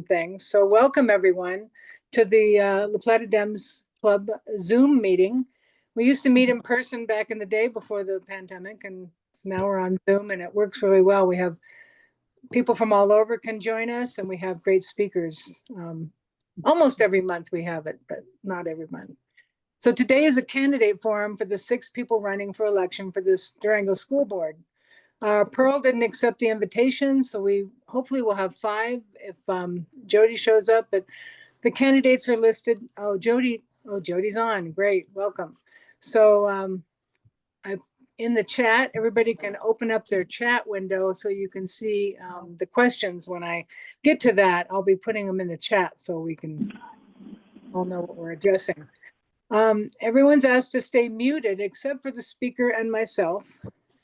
things. So welcome everyone to the La Plata Dems Club Zoom meeting. We used to meet in person back in the day before the pandemic, and so now we're on Zoom and it works really well. We have people from all over can join us, and we have great speakers. Almost every month we have it, but not every month. So today is a candidate forum for the 6 people running for election for this Durango School Board. Pearl didn't accept the invitation, so we hopefully will have 5 if Jody shows up, but the candidates are listed. Jody's on, great, welcome. So in the chat, everybody can open up their chat window so you can see the questions. When I get to that, I'll be putting them in the chat so we can all know what we're addressing. Everyone's asked to stay muted except for the speaker and myself.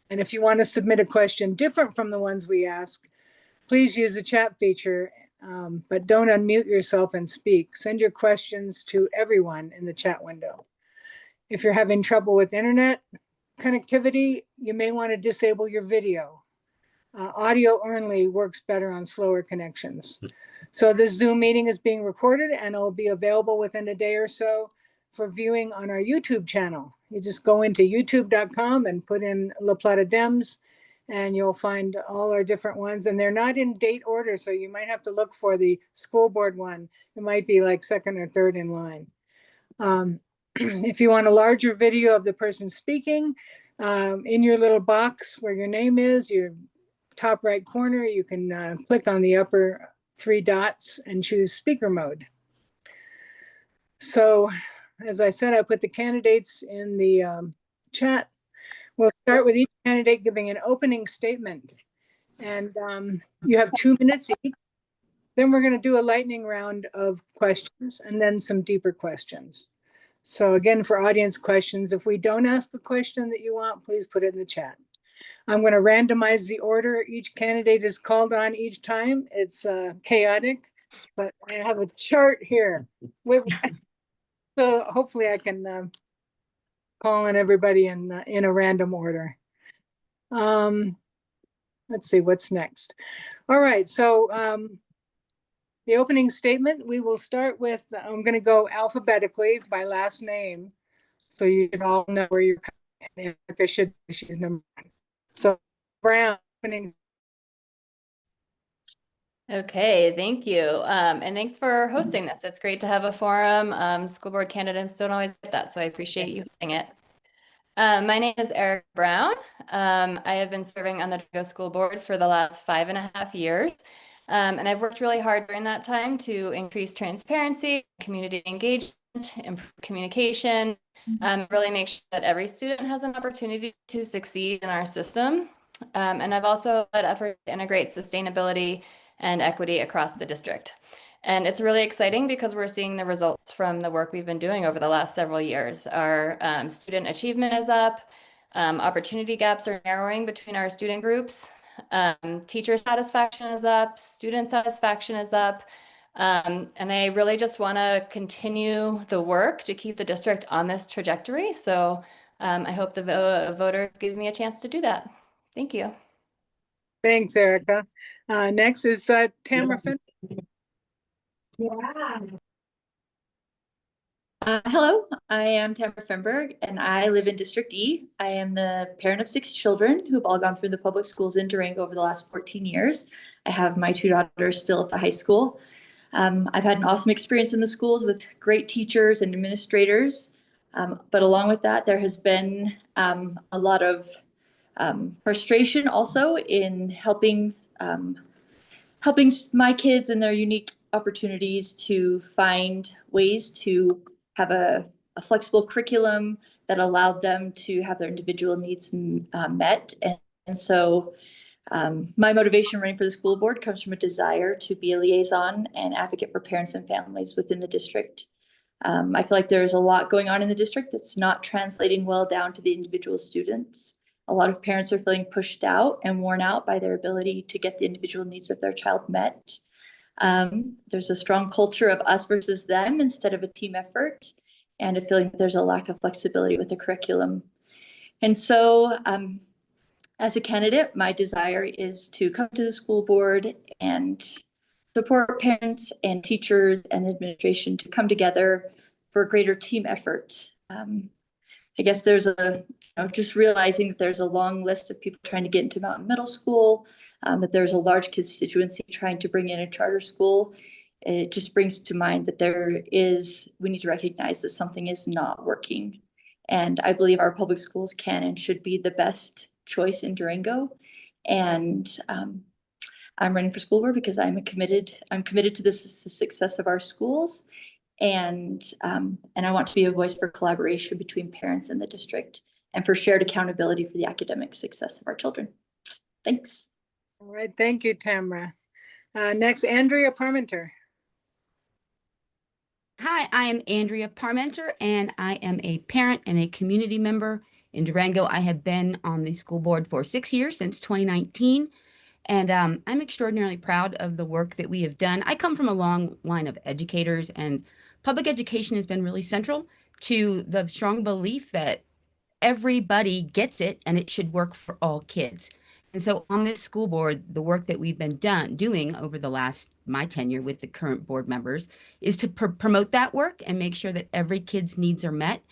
And if you want to submit a question different from the ones we ask, please use the chat feature, but don't unmute yourself and speak. Send your questions to everyone in the chat window. If you're having trouble with internet connectivity, you may want to disable your video. Audio only works better on slower connections. So this Zoom meeting is being recorded and it'll be available within a day or so for viewing on our YouTube channel. You just go into youtube.com and put in La Plata Dems, and you'll find all our different ones. And they're not in date order, so you might have to look for the school board one. It might be like 2nd or 3rd in line. If you want a larger video of the person speaking, in your little box where your name is, your top right corner, you can click on the upper 3 dots and choose speaker mode. So, as I said, I put the candidates in the chat. We'll start with each candidate giving an opening statement. And you have 2 minutes each. Then we're going to do a lightning round of questions and then some deeper questions. So again, for audience questions, if we don't ask a question that you want, please put it in the chat. I'm going to randomize the order each candidate is called on each time. It's chaotic, but I have a chart here. So hopefully I can call on everybody in a random order. Let's see what's next. All right, so the opening statement, we will start with, I'm going to go alphabetically by last name, so you should all know where you're coming. Erika should, she's number 1. So Brown, opening. Okay, thank you. And thanks for hosting this. It's great to have a forum. School board candidates don't always get that, so I appreciate you hosting it. My name is Erika Brown. I have been serving on the Durango School Board for the last 5.5 years. And I've worked really hard during that time to increase transparency, community engagement, improve communication, really make sure that every student has an opportunity to succeed in our system. And I've also led efforts to integrate sustainability and equity across the district. And it's really exciting because we're seeing the results from the work we've been doing over the last several years. Our student achievement is up, opportunity gaps are narrowing between our student groups, teacher satisfaction is up, student satisfaction is up, and I really just want to continue the work to keep the district on this trajectory. So I hope the voters give me a chance to do that. Thank you. Thanks, Erika. Next is Tamra. Hello, I am Tamra Fenberg, and I live in District E. I am the parent of 6 children who've all gone through the public schools in Durango over the last 14 years. I have my 2 daughters still at the high school. I've had an awesome experience in the schools with great teachers and administrators. But along with that, there has been a lot of frustration also in helping my kids and their unique opportunities to find ways to have a flexible curriculum that allowed them to have their individual needs met. And so my motivation running for the school board comes from a desire to be a liaison and advocate for parents and families within the district. I feel like there's a lot going on in the district that's not translating well down to the individual students. A lot of parents are feeling pushed out and worn out by their ability to get the individual needs of their child met. There's a strong culture of us versus them instead of a team effort, and a feeling that there's a lack of flexibility with the curriculum. And so as a candidate, my desire is to come to the school board and support parents and teachers and administration to come together for a greater team effort. I guess there's just realizing that there's a long list of people trying to get into Mountain Middle School, that there's a large constituency trying to bring in a charter school. It just brings to mind that we need to recognize that something is not working. And I believe our public schools can and should be the best choice in Durango. And I'm running for school board because I'm committed to the success of our schools. And I want to be a voice for collaboration between parents and the district and for shared accountability for the academic success of our children. Thanks. All right, thank you, Tamra. Next, Andrea Parmenter. Hi, I am Andrea Parmenter, and I am a parent and a community member in Durango. I have been on the school board for 6 years, since 2019, and I'm extraordinarily proud of the work that we have done. I come from a long line of educators, and public education has been really central to the strong belief that everybody gets it and it should work for all kids. And so on this school board, the work that we've been doing over my tenure with the current board members is to promote that work and make sure that every kid's needs are met.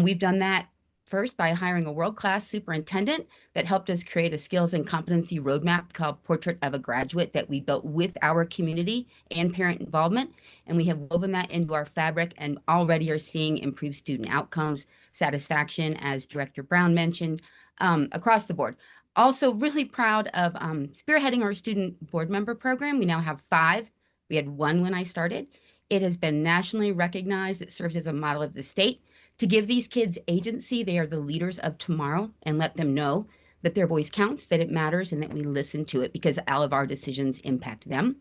We've done that first by hiring a world-class superintendent that helped us create a skills and competency roadmap called Portrait of a Graduate that we built with our community and parent involvement. And we have woven that into our fabric and already are seeing improved student outcomes, satisfaction, as Director Brown mentioned, across the board. Also really proud of spearheading our student board member program. We now have 5. We had 1 when I started. It has been nationally recognized. It serves as a model of the state to give these kids agency. They are the leaders of tomorrow, and let them know that their voice counts, that it matters, and that we listen to it because all of our decisions impact them.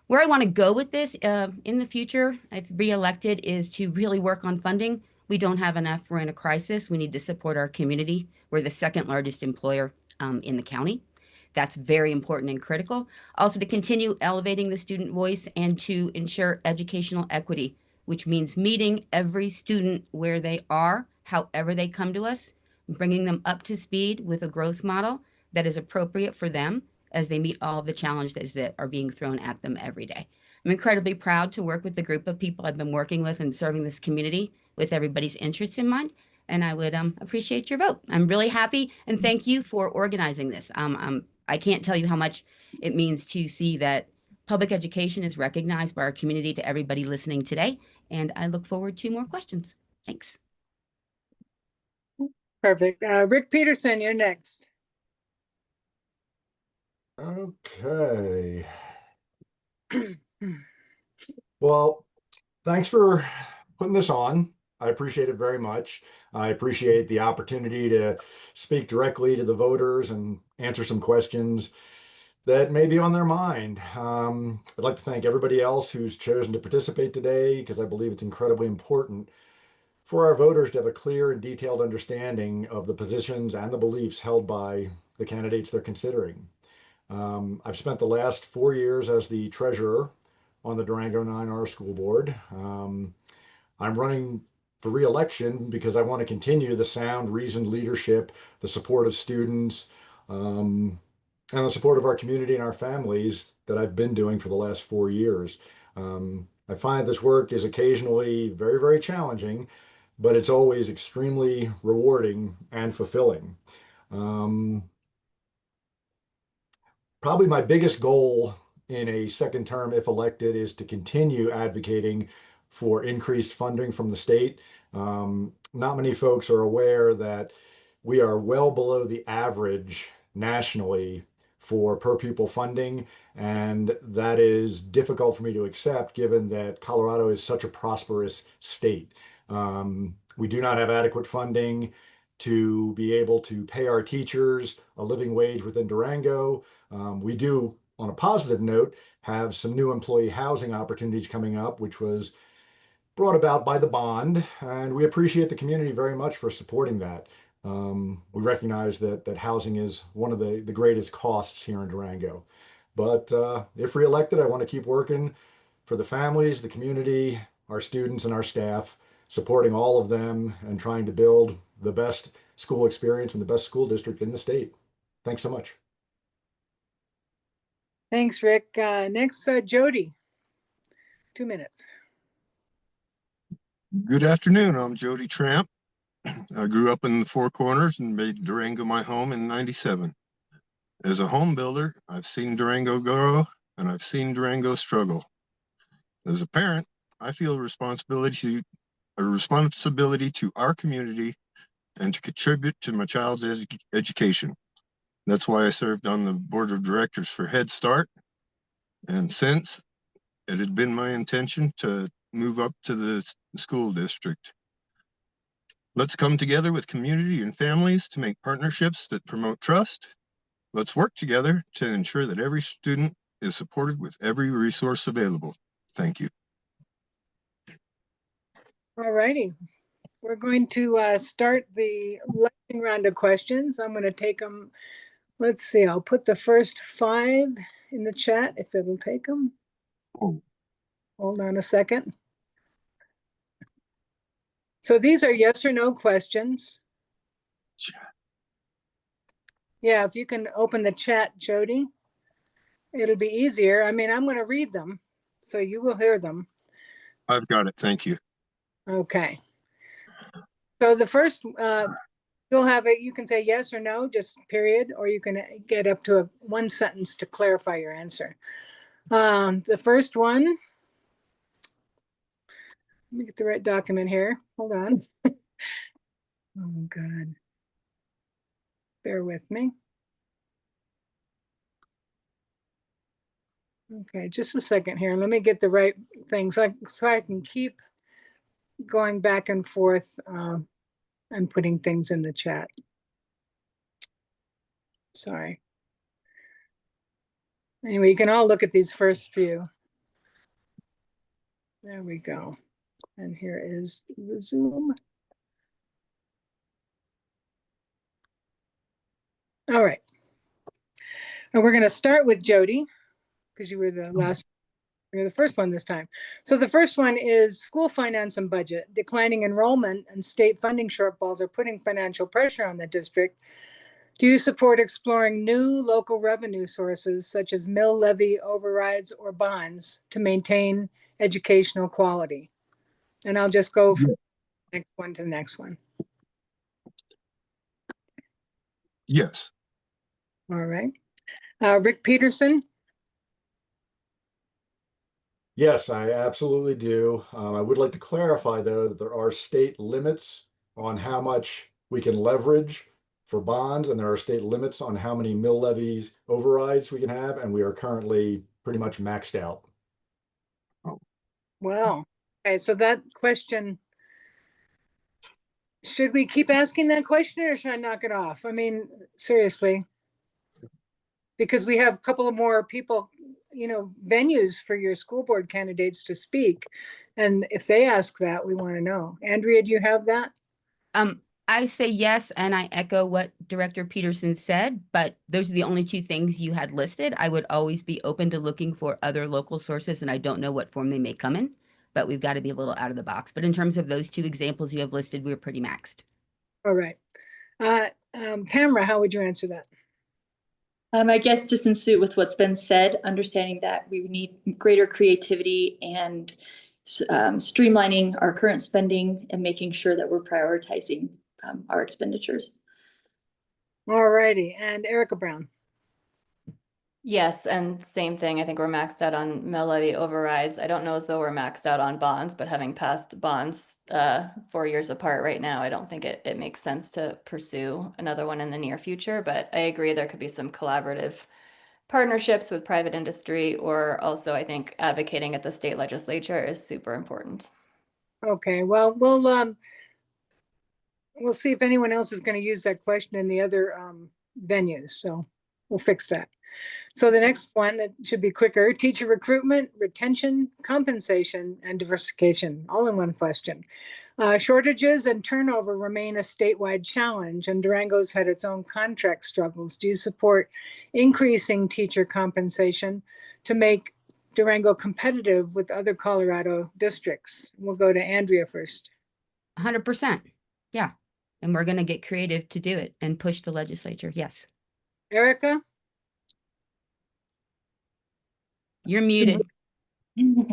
Where I want to go with this in the future, if reelected, is to really work on funding. We don't have enough. We're in a crisis. We need to support our community. We're the 2nd largest employer in the county. That's very important and critical. Also, to continue elevating the student voice and to ensure educational equity, which means meeting every student where they are, however they come to us, bringing them up to speed with a growth model that is appropriate for them as they meet all of the challenges that are being thrown at them every day. I'm incredibly proud to work with the group of people I've been working with and serving this community with everybody's interests in mind. And I would appreciate your vote. I'm really happy, and thank you for organizing this. I can't tell you how much it means to see that public education is recognized by our community, to everybody listening today, and I look forward to more questions. Thanks. Perfect. Rick Petersen, you're next. Okay. Well, thanks for putting this on. I appreciate it very much. I appreciate the opportunity to speak directly to the voters and answer some questions that may be on their mind. I'd like to thank everybody else who's chosen to participate today, because I believe it's incredibly important for our voters to have a clear and detailed understanding of the positions and the beliefs held by the candidates they're considering. I've spent the last 4 years as the treasurer on the Durango 9R school board. I'm running for re-election because I want to continue the sound, reasoned leadership, the support of students, and the support of our community and our families that I've been doing for the last 4 years. I find this work is occasionally very, very challenging, but it's always extremely rewarding and fulfilling. Probably my biggest goal in a second term, if elected, is to continue advocating for increased funding from the state. Not many folks are aware that we are well below the average nationally for per pupil funding, and that is difficult for me to accept given that Colorado is such a prosperous state. We do not have adequate funding to be able to pay our teachers a living wage within Durango. We do, on a positive note, have some new employee housing opportunities coming up, which was brought about by the bond, and we appreciate the community very much for supporting that. We recognize that housing is one of the greatest costs here in Durango. But if reelected, I want to keep working for the families, the community, our students, and our staff, supporting all of them and trying to build the best school experience and the best school district in the state. Thanks so much. Thanks, Rick. Next, Jody. 2 minutes. Good afternoon. I'm Jody Trampp. I grew up in the Four Corners and made Durango my home in '97. As a home builder, I've seen Durango grow and I've seen Durango struggle. As a parent, I feel a responsibility to our community and to contribute to my child's education. That's why I served on the board of directors for Head Start. And since, it had been my intention to move up to the school district. Let's come together with community and families to make partnerships that promote trust. Let's work together to ensure that every student is supported with every resource available. Thank you. All righty. We're going to start the lightning round of questions. I'm going to take them. Let's see. I'll put the first 5 in the chat if it'll take them. Oh. Hold on a second. So these are yes or no questions. Yeah, if you can open the chat, Jody, it'll be easier. I mean, I'm going to read them, so you will hear them. I've got it. Thank you. Okay. So the first, you'll have it. You can say yes or no, just period, or you can get up to one sentence to clarify your answer. The first one, let me get the right document here. Hold on. Oh, God. Bear with me. Okay, just a second here. Let me get the right thing so I can keep going back and forth and putting things in the chat. Sorry. Anyway, you can all look at these first few. There we go. And here is the Zoom. All right. And we're going to start with Jody, because you were the last, you're the first one this time. So the first one is school finance and budget. Declining enrollment and state funding shortfalls are putting financial pressure on the district. Do you support exploring new local revenue sources such as mill levy overrides or bonds to maintain educational quality? And I'll just go from the next one to the next one. Yes. All right. Rick Petersen. Yes, I absolutely do. I would like to clarify, though, that there are state limits on how much we can leverage for bonds, and there are state limits on how many mill levies overrides we can have, and we are currently pretty much maxed out. Well, okay, so that question, should we keep asking that question or should I knock it off? I mean, seriously, because we have a couple of more people, you know, venues for your school board candidates to speak. And if they ask that, we want to know. Andrea, do you have that? I say yes, and I echo what Director Petersen said, but those are the only 2 things you had listed. I would always be open to looking for other local sources, and I don't know what form they may come in, but we've got to be a little out of the box. But in terms of those 2 examples you have listed, we're pretty maxed. All right. Tamra, how would you answer that? I guess just in suit with what's been said, understanding that we need greater creativity and streamlining our current spending and making sure that we're prioritizing our expenditures. All righty. And Erika Brown. Yes, and same thing. I think we're maxed out on mill levy overrides. I don't know as though we're maxed out on bonds, but having passed bonds 4 years apart right now, I don't think it makes sense to pursue another one in the near future. But I agree there could be some collaborative partnerships with private industry, or also I think advocating at the state legislature is super important. Okay, well, we'll see if anyone else is going to use that question in the other venues. So we'll fix that. So the next one that should be quicker: teacher recruitment, retention, compensation, and diversification, all in one question. Shortages and turnover remain a statewide challenge, and Durango's had its own contract struggles. Do you support increasing teacher compensation to make Durango competitive with other Colorado districts? We'll go to Andrea first. 100%. Yeah. And we're going to get creative to do it and push the legislature. Yes. Erika? You're muted. No,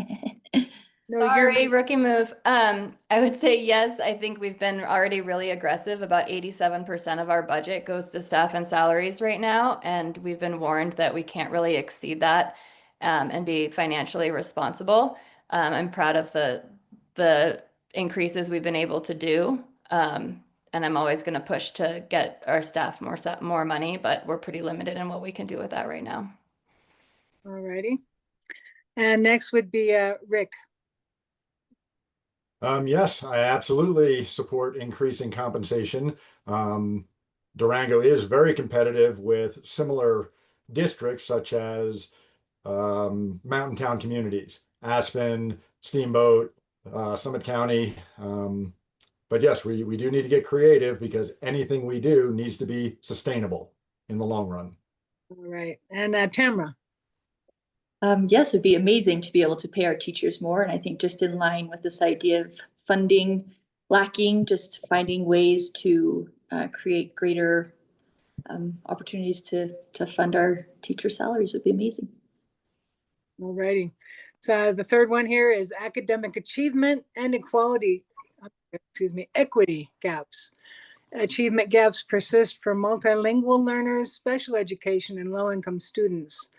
you're Sorry, rookie move. I would say yes. I think we've been already really aggressive. About 87% of our budget goes to staff and salaries right now, and we've been warned that we can't really exceed that and be financially responsible. I'm proud of the increases we've been able to do, and I'm always going to push to get our staff more money, but we're pretty limited in what we can do with that right now. all righty. And next would be Rick. Yes, I absolutely support increasing compensation. Durango is very competitive with similar districts such as mountain town communities, Aspen, Steamboat, Summit County. But yes, we do need to get creative because anything we do needs to be sustainable in the long run. All right. And Tamra. Yes, it'd be amazing to be able to pay our teachers more. And I think just in line with this idea of funding lacking, just finding ways to create greater opportunities to fund our teacher salaries would be amazing. All righty. So the third one here is academic achievement and equity gaps. Achievement gaps persist for multilingual learners, special education, and low-income students.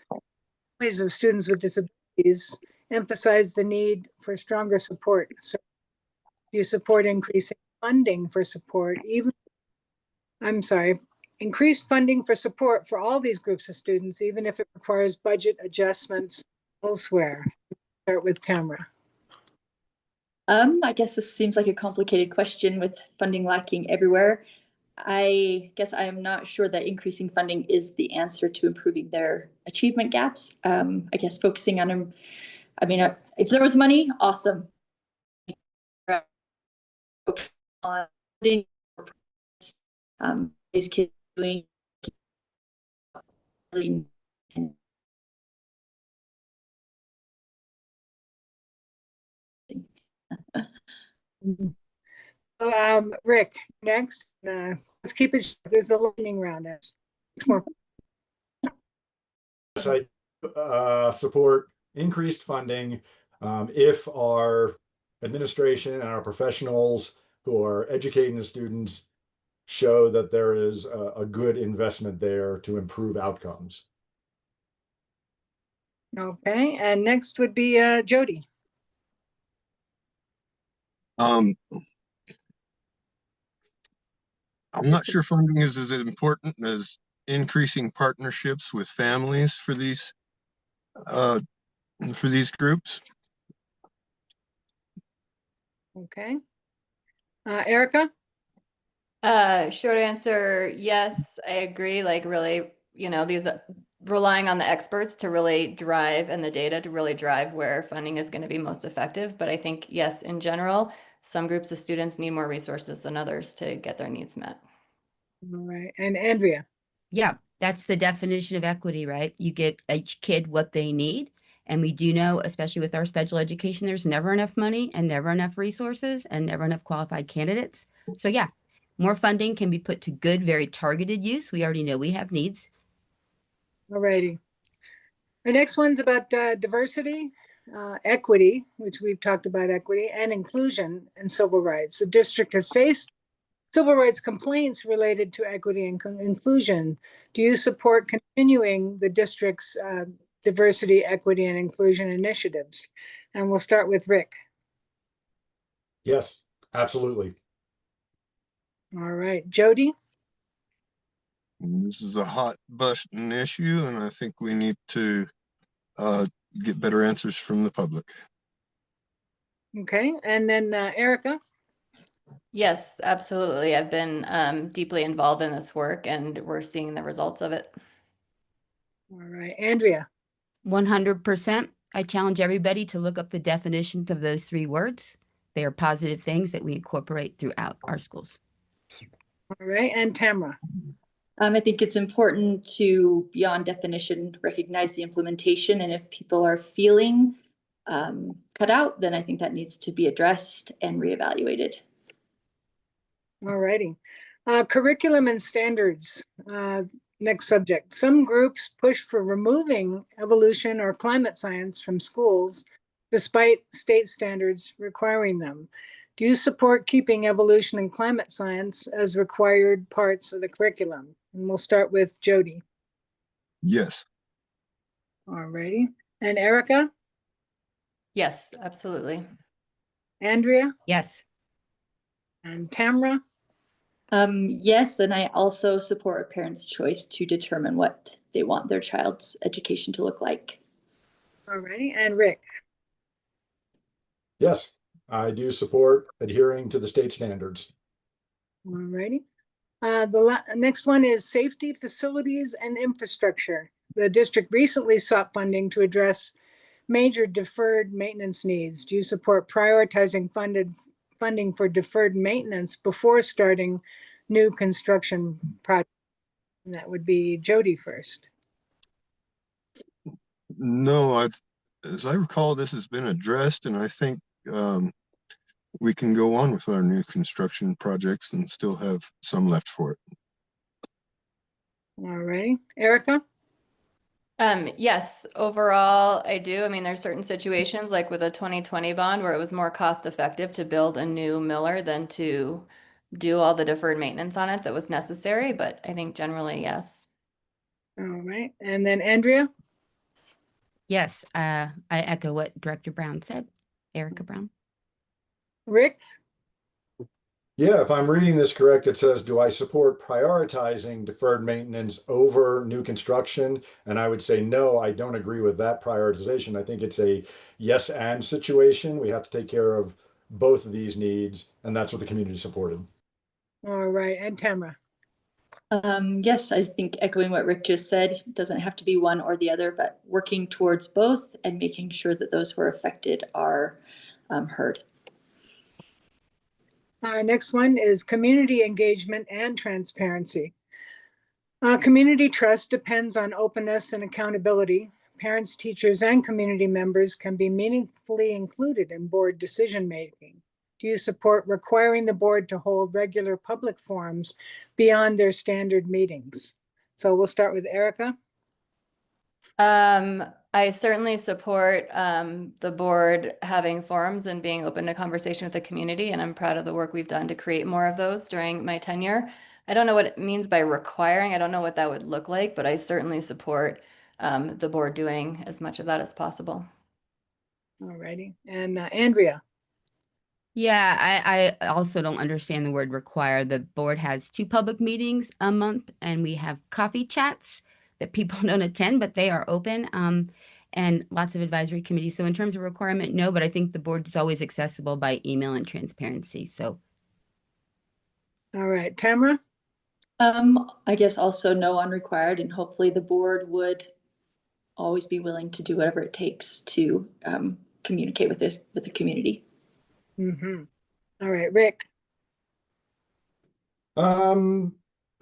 Families of students with disabilities emphasize the need for stronger support. So you support increasing funding for support, increased funding for support for all these groups of students, even if it requires budget adjustments elsewhere. Start with Tamra. I guess this seems like a complicated question with funding lacking everywhere. I guess I am not sure that increasing funding is the answer to improving their achievement gaps. I guess focusing on them. I mean, if there was money, awesome. These kids doing Rick, next. Let's keep it short. There's a lightning round. More. Yes, I support increased funding if our administration and our professionals who are educating the students show that there is a good investment there to improve outcomes. Okay, and next would be Jody. I'm not sure funding is as important as increasing partnerships with families for these groups. Okay. Erika? Short answer, yes, I agree. Like really, these relying on the experts to really drive and the data to really drive where funding is going to be most effective. But I think, yes, in general, some groups of students need more resources than others to get their needs met. All right. And Andrea? Yeah, that's the definition of equity, right? You get each kid what they need. And we do know, especially with our special education, there's never enough money and never enough resources and never enough qualified candidates. So yeah, more funding can be put to good, very targeted use. We already know we have needs. All righty. The next one's about diversity, equity, which we've talked about equity, and inclusion and civil rights. The district has faced civil rights complaints related to equity and inclusion. Do you support continuing the district's diversity, equity, and inclusion initiatives? And we'll start with Rick. Yes, absolutely. All right, Jody? This is a hot button issue, and I think we need to get better answers from the public. Okay, and then Erika? Yes, absolutely. I've been deeply involved in this work and we're seeing the results of it. All right, Andrea? 100%. I challenge everybody to look up the definitions of those three words. They are positive things that we incorporate throughout our schools. All right, and Tamra? I think it's important to, beyond definition, recognize the implementation. And if people are feeling cut out, then I think that needs to be addressed and reevaluated. All righty. Curriculum and standards. Next subject. Some groups push for removing evolution or climate science from schools despite state standards requiring them. Do you support keeping evolution and climate science as required parts of the curriculum? And we'll start with Jody. Yes. All righty. And Erika, Yes, absolutely. Andrea, Yes. and Tamra. Yes, and I also support a parent's choice to determine what they want their child's education to look like. All righty. And Rick. Yes, I do support adhering to the state standards. All righty. The next one is safety, facilities, and infrastructure. The district recently sought funding to address major deferred maintenance needs. Do you support prioritizing funding for deferred maintenance before starting new construction projects? And that would be Jody first. No, as I recall, this has been addressed, and I think we can go on with our new construction projects and still have some left for it. All righty. Erika? Yes, overall, I do. I mean, there's certain situations like with a 2020 bond where it was more cost effective to build a new miller than to do all the deferred maintenance on it that was necessary, but I think generally, yes. All right. And then Andrea? Yes. I echo what Director Brown said. Erika Brown. Rick? Yeah, if I'm reading this correct, it says, do I support prioritizing deferred maintenance over new construction? And I would say, no, I don't agree with that prioritization. I think it's a yes and situation. We have to take care of both of these needs, and that's what the community supported. All right. And Tamra? Yes, I think echoing what Rick just said, it doesn't have to be one or the other, but working towards both and making sure that those who are affected are heard. Next one is community engagement and transparency. Community trust depends on openness and accountability. Parents, teachers, and community members can be meaningfully included in board decision-making. Do you support requiring the board to hold regular public forums beyond their standard meetings? So we'll start with Erika. I certainly support the board having forums and being open to conversation with the community, and I'm proud of the work we've done to create more of those during my tenure. I don't know what it means by requiring. I don't know what that would look like, but I certainly support the board doing as much of that as possible. All righty. And Andrea. Yeah, I also don't understand the word require. The board has 2 public meetings a month, and we have coffee chats that people don't attend, but they are open, and lots of advisory committees. So in terms of requirement, no, but I think the board is always accessible by email and transparency. So. All right. Tamra. I guess also no unrequired, and hopefully the board would always be willing to do whatever it takes to communicate with the community. Mm-hmm. All right, Rick.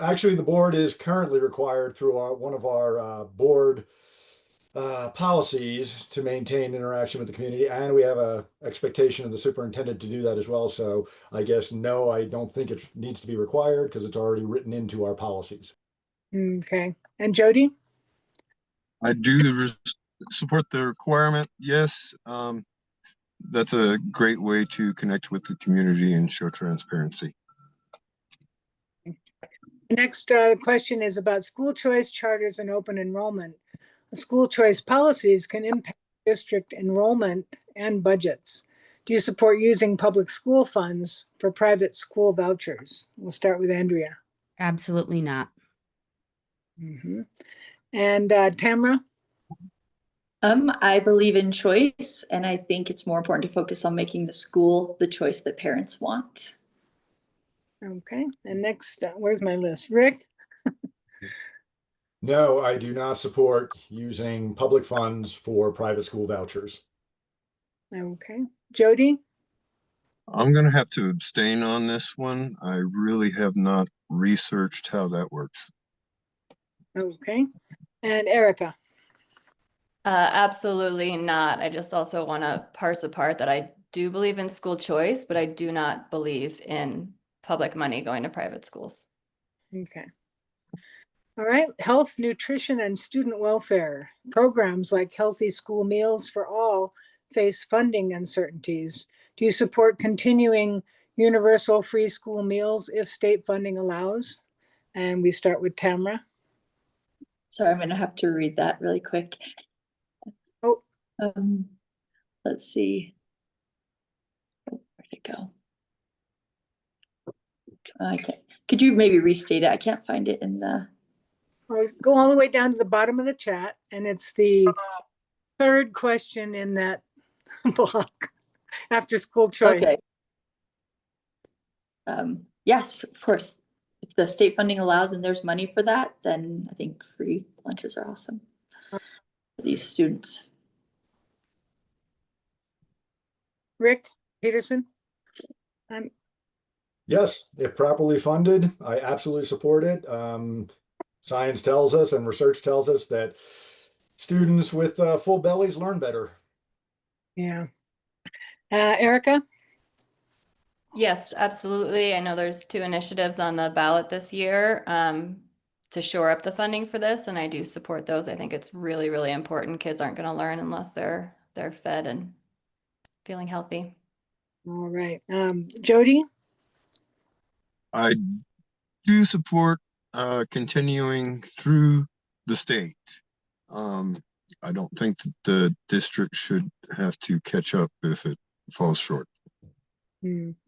Actually, the board is currently required through one of our board policies to maintain interaction with the community, and we have a expectation of the superintendent to do that as well. So I guess no, I don't think it needs to be required because it's already written into our policies. Okay. And Jody? I do support the requirement. Yes, that's a great way to connect with the community and show transparency. Next question is about school choice charters and open enrollment. School choice policies can impact district enrollment and budgets. Do you support using public school funds for private school vouchers? We'll start with Andrea. Absolutely not. Mm-hmm. And Tamra? I believe in choice, and I think it's more important to focus on making the school the choice that parents want. Okay. And next, where's my list? Rick? No, I do not support using public funds for private school vouchers. Okay. Jody? I'm going to have to abstain on this one. I really have not researched how that works. Okay. And Erika? Absolutely not. I just also want to parse apart that I do believe in school choice, but I do not believe in public money going to private schools. Okay. All right, health, nutrition, and student welfare. Programs like Healthy School Meals for All face funding uncertainties. Do you support continuing universal free school meals if state funding allows? And we start with Tamra. Sorry, I'm gonna have to read that really quick. Oh, Let's see. Where'd it go? I can't. Could you maybe restate it? I can't find it in the. go all the way down to the bottom of the chat, and it's the third question in that block after school choice. Okay. Yes, of course. If the state funding allows and there's money for that, then I think free lunches are awesome for these students. Rick Petersen. Yes, if properly funded, I absolutely support it. Science tells us and research tells us that students with full bellies learn better. Yeah. Erika? Yes, absolutely. I know there's 2 initiatives on the ballot this year to shore up the funding for this, and I do support those. I think it's really, really important. Kids aren't going to learn unless they're fed and feeling healthy. All right. Jody? I do support continuing through the state. I don't think that the district should have to catch up if it falls short.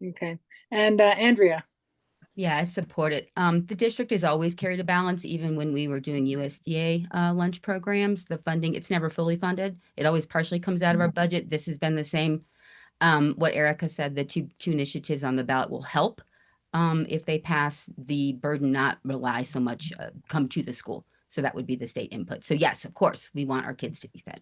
Okay. And Andrea? Yeah, I support it. The district has always carried a balance, even when we were doing USDA lunch programs. The funding, it's never fully funded. It always partially comes out of our budget. This has been the same. What Erika said, the two initiatives on the ballot will help if they pass, the burden not rely so much come to the school. So that would be the state input. So yes, of course, we want our kids to be fed.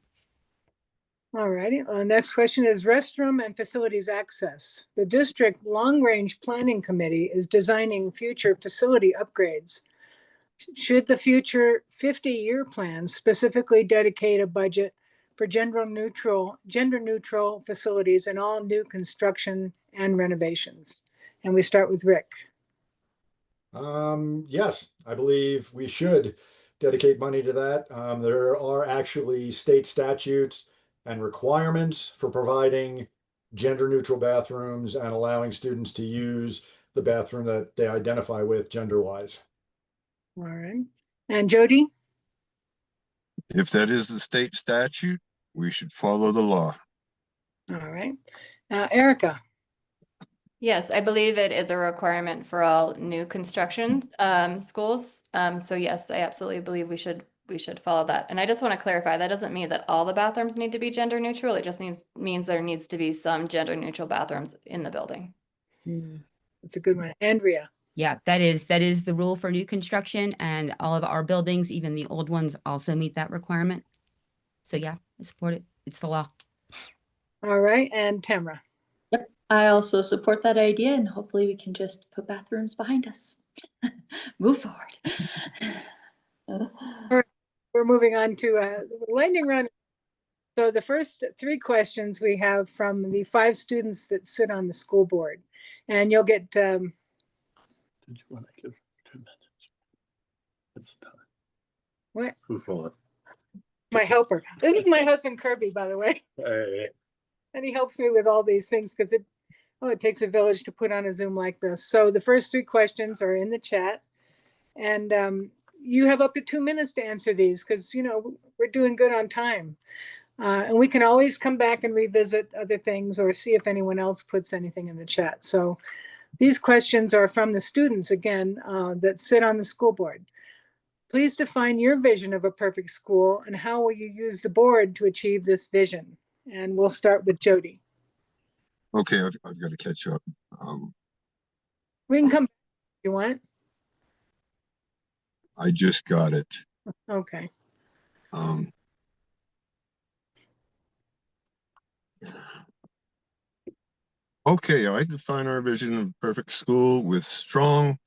All righty. Next question is restroom and facilities access. The district long-range planning committee is designing future facility upgrades. Should the future 50-year plan specifically dedicate a budget for gender neutral facilities in all new construction and renovations? And we start with Rick. Yes, I believe we should dedicate money to that. There are actually state statutes and requirements for providing gender neutral bathrooms and allowing students to use the bathroom that they identify with gender wise. All right. And Jody? If that is the state statute, we should follow the law. All right. Erika? Yes, I believe it is a requirement for all new construction schools. So yes, I absolutely believe we should follow that. And I just want to clarify, that doesn't mean that all the bathrooms need to be gender neutral. It just means there needs to be some gender neutral bathrooms in the building. That's a good one. Andrea? Yeah, that is the rule for new construction, and all of our buildings, even the old ones, also meet that requirement. So yeah, I support it. It's the law. All right. And Tamra? Yep, I also support that idea, and hopefully we can just put bathrooms behind us. Move forward. We're moving on to lightning round. So the first 3 questions we have from the 5 students that sit on the school board, and you'll get. Did you want to give 2 minutes? It's done. What? Move on. My helper. This is my husband Kirby, by the way, Hey, and he helps me with all these things because it takes a village to put on a Zoom like this. So the first 3 questions are in the chat, and you have up to 2 minutes to answer these because we're doing good on time. And we can always come back and revisit other things or see if anyone else puts anything in the chat. So these questions are from the students, again, that sit on the school board. Please define your vision of a perfect school and how will you use the board to achieve this vision? And we'll start with Jody. Okay, I've got to catch up. We can come back if you want. I just got it. Okay. Okay, I define our vision of perfect school with strong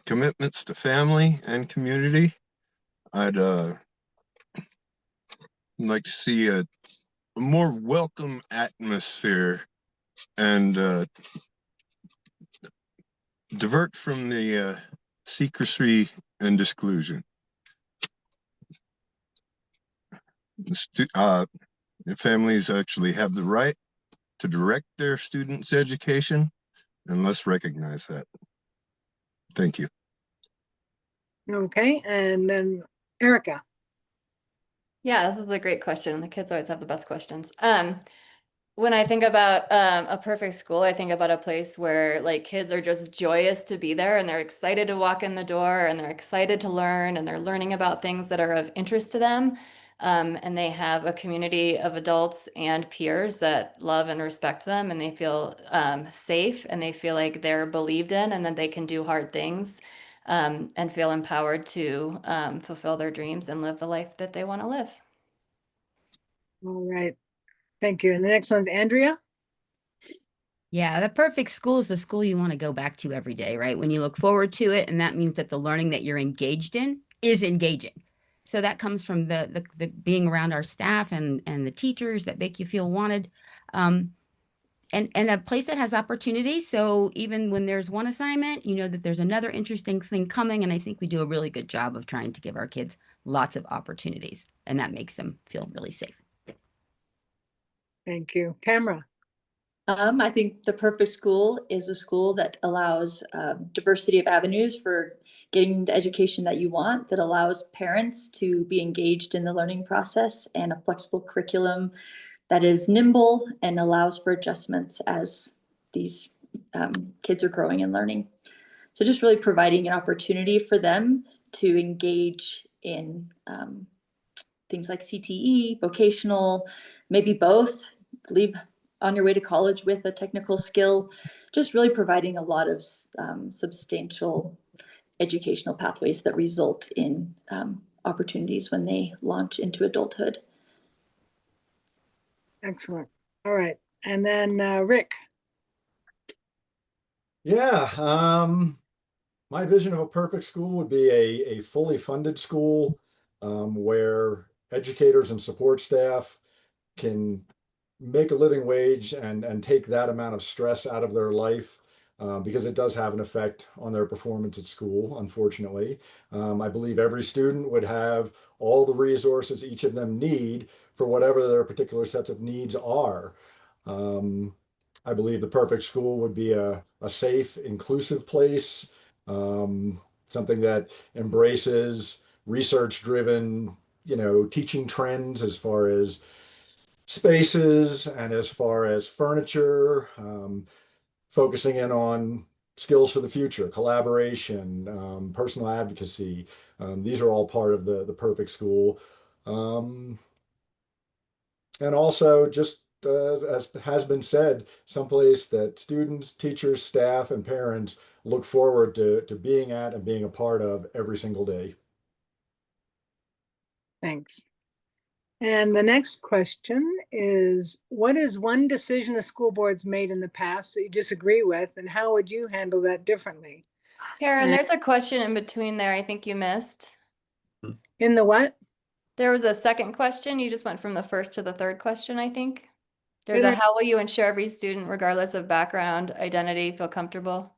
commitments to family and community. I'd like to see a more welcome atmosphere and divert from the secrecy, and disclusion. Families actually have the right to direct their students' education, and let's recognize that. Thank you. Okay, and then Erika. Yeah, this is a great question. The kids always have the best questions. When I think about a perfect school, I think about a place where like kids are just joyous to be there and they're excited to walk in the door and they're excited to learn and they're learning about things that are of interest to them. And they have a community of adults and peers that love and respect them and they feel safe and they feel like they're believed in and that they can do hard things and feel empowered to fulfill their dreams and live the life that they want to live. All right, thank you. And the next one's Andrea. Yeah, the perfect school is the school you want to go back to every day, right? When you look forward to it, and that means that the learning that you're engaged in is engaging. So that comes from the being around our staff and the teachers that make you feel wanted, and a place that has opportunity. So even when there's one assignment, you know that there's another interesting thing coming. And I think we do a really good job of trying to give our kids lots of opportunities, and that makes them feel really safe. Thank you. Tamra. I think the perfect school is a school that allows diversity of avenues for getting the education that you want, that allows parents to be engaged in the learning process, and a flexible curriculum that is nimble and allows for adjustments as these kids are growing and learning. So just really providing an opportunity for them to engage in things like CTE, vocational, maybe both, leave on your way to college with a technical skill, just really providing a lot of substantial educational pathways that result in opportunities when they launch into adulthood. Excellent. All right. And then Rick. Yeah, my vision of a perfect school would be a fully funded school where educators and support staff can make a living wage and take that amount of stress out of their life because it does have an effect on their performance at school, unfortunately. I believe every student would have all the resources each of them need for whatever their particular sets of needs are. I believe the perfect school would be a safe, inclusive place, something that embraces research-driven, teaching trends as far as spaces and as far as furniture, focusing in on skills for the future, collaboration, personal advocacy. These are all part of the perfect school. And also just as has been said, someplace that students, teachers, staff, and parents look forward to being at and being a part of every single day. Thanks. And the next question is, what is one decision a school board's made in the past that you disagree with, and how would you handle that differently? Karen, there's a question in between there I think you missed. In the what? There was a second question. You just went from the first to the third question, I think. There's Did a I- how will you ensure every student, regardless of background, identity, feel comfortable?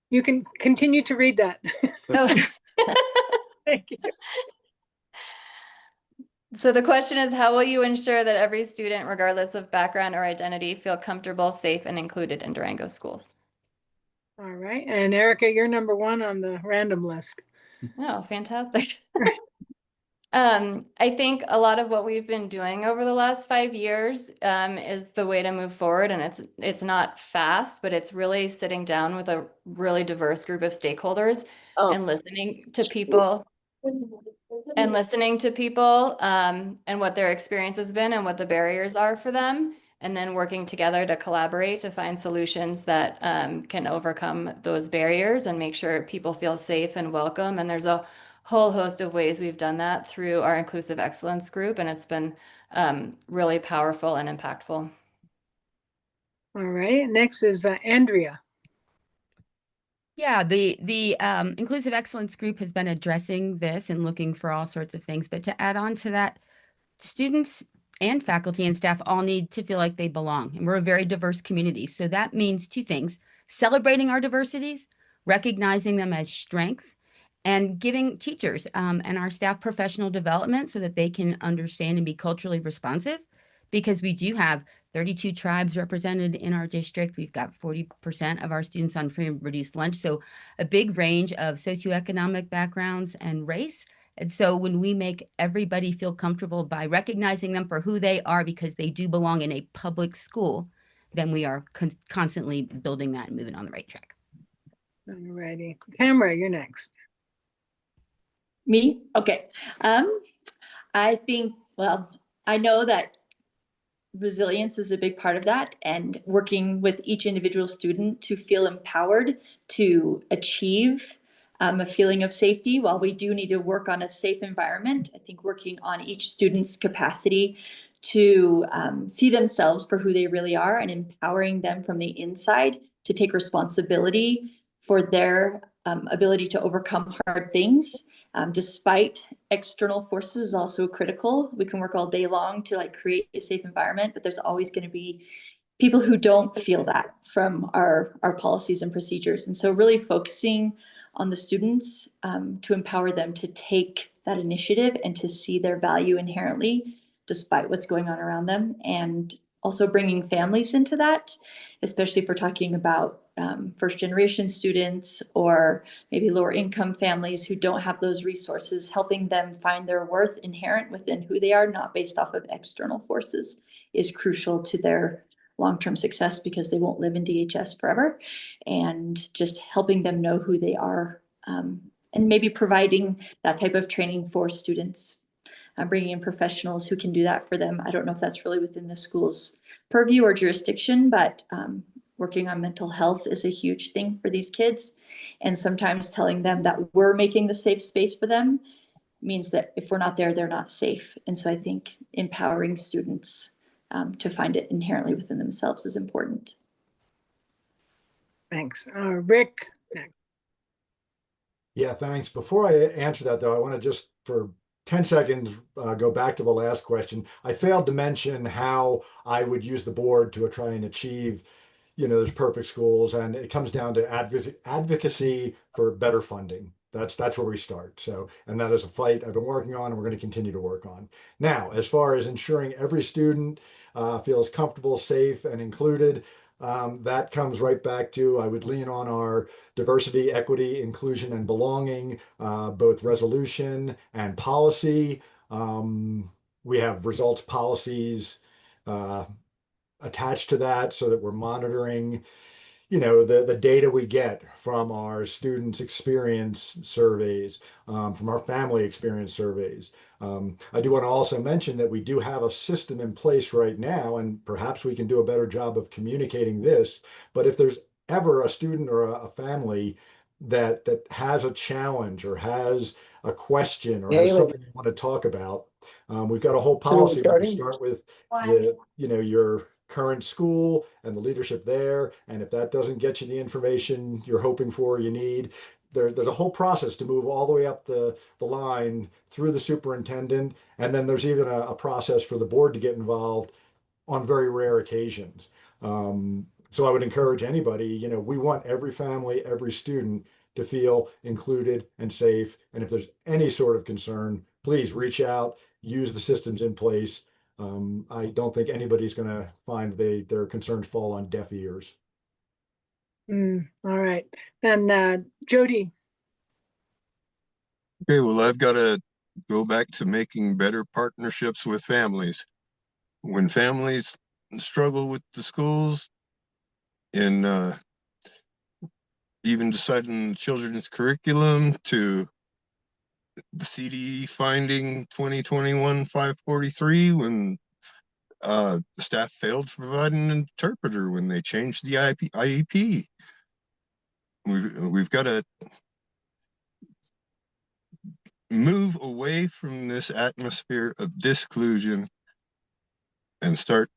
You can continue to read that. Oh. Thank you. So the question is, how will you ensure that every student, regardless of background or identity, feel comfortable, safe, and included in Durango schools? All right. And Erika, you're number one on the random list. Oh, fantastic. I think a lot of what we've been doing over the last 5 years is the way to move forward. And it's not fast, but it's really sitting down with a really diverse group of stakeholders and listening to people and what their experience has been and what the barriers are for them. And then working together to collaborate to find solutions that can overcome those barriers and make sure people feel safe and welcome. And there's a whole host of ways we've done that through our Inclusive Excellence group, and it's been really powerful and impactful. All right. Next is Andrea. Yeah, the Inclusive Excellence group has been addressing this and looking for all sorts of things. But to add on to that, students and faculty and staff all need to feel like they belong. And we're a very diverse community. So that means two things: celebrating our diversities, recognizing them as strengths, and giving teachers and our staff professional development so that they can understand and be culturally responsive, because we do have 32 tribes represented in our district. We've got 40% of our students on free and reduced lunch. So a big range of socioeconomic backgrounds and race. And so when we make everybody feel comfortable by recognizing them for who they are because they do belong in a public school, then we are constantly building that and moving on the right track. All righty. Tamra, you're next. Me? Okay. I think, well, I know that resilience is a big part of that, and working with each individual student to feel empowered to achieve a feeling of safety. While we do need to work on a safe environment, I think working on each student's capacity to see themselves for who they really are and empowering them from the inside to take responsibility for their ability to overcome hard things. Despite external forces is also critical. We can work all day long to like create a safe environment, but there's always going to be people who don't feel that from our policies and procedures. And so really focusing on the students to empower them to take that initiative and to see their value inherently despite what's going on around them. And also bringing families into that, especially if we're talking about first generation students or maybe lower income families who don't have those resources, helping them find their worth inherent within who they are, not based off of external forces, is crucial to their long-term success because they won't live in DHS forever. And just helping them know who they are and maybe providing that type of training for students. Bringing in professionals who can do that for them. I don't know if that's really within the school's purview or jurisdiction, but working on mental health is a huge thing for these kids. And sometimes telling them that we're making the safe space for them means that if we're not there, they're not safe. And so I think empowering students to find it inherently within themselves is important. Thanks. Rick, next. Yeah, thanks. Before I answer that, though, I want to just for 10 seconds go back to the last question. I failed to mention how I would use the board to try and achieve, those perfect schools. And it comes down to advocacy for better funding. That's where we start. So, and that is a fight I've been working on and we're going to continue to work on. Now, as far as ensuring every student feels comfortable, safe, and included, that comes right back to, I would lean on our diversity, equity, inclusion, and belonging, both resolution and policy. We have results policies attached to that so that we're monitoring, the data we get from our students' experience surveys, from our family experience surveys. I do want to also mention that we do have a system in place right now, and perhaps we can do a better job of communicating this. But if there's ever a student or a family that has a challenge or has a question or has something you want to talk about, we've got a whole policy where we start with your current school and the leadership there. And if that doesn't get you the information you're hoping for, you need, there's a whole process to move all the way up the line through the superintendent. And then there's even a process for the board to get involved on very rare occasions. So I would encourage anybody, we want every family, every student to feel included and safe. And if there's any sort of concern, please reach out, use the systems in place. I don't think anybody's going to find their concerns fall on deaf ears. All right. Then Jody. Okay, well, I've got to go back to making better partnerships with families. When families struggle with the schools in even deciding children's curriculum to the CDE finding 2021-543 when the staff failed to provide an interpreter when they changed the IEP. We've got to move away from this atmosphere of disclusion and start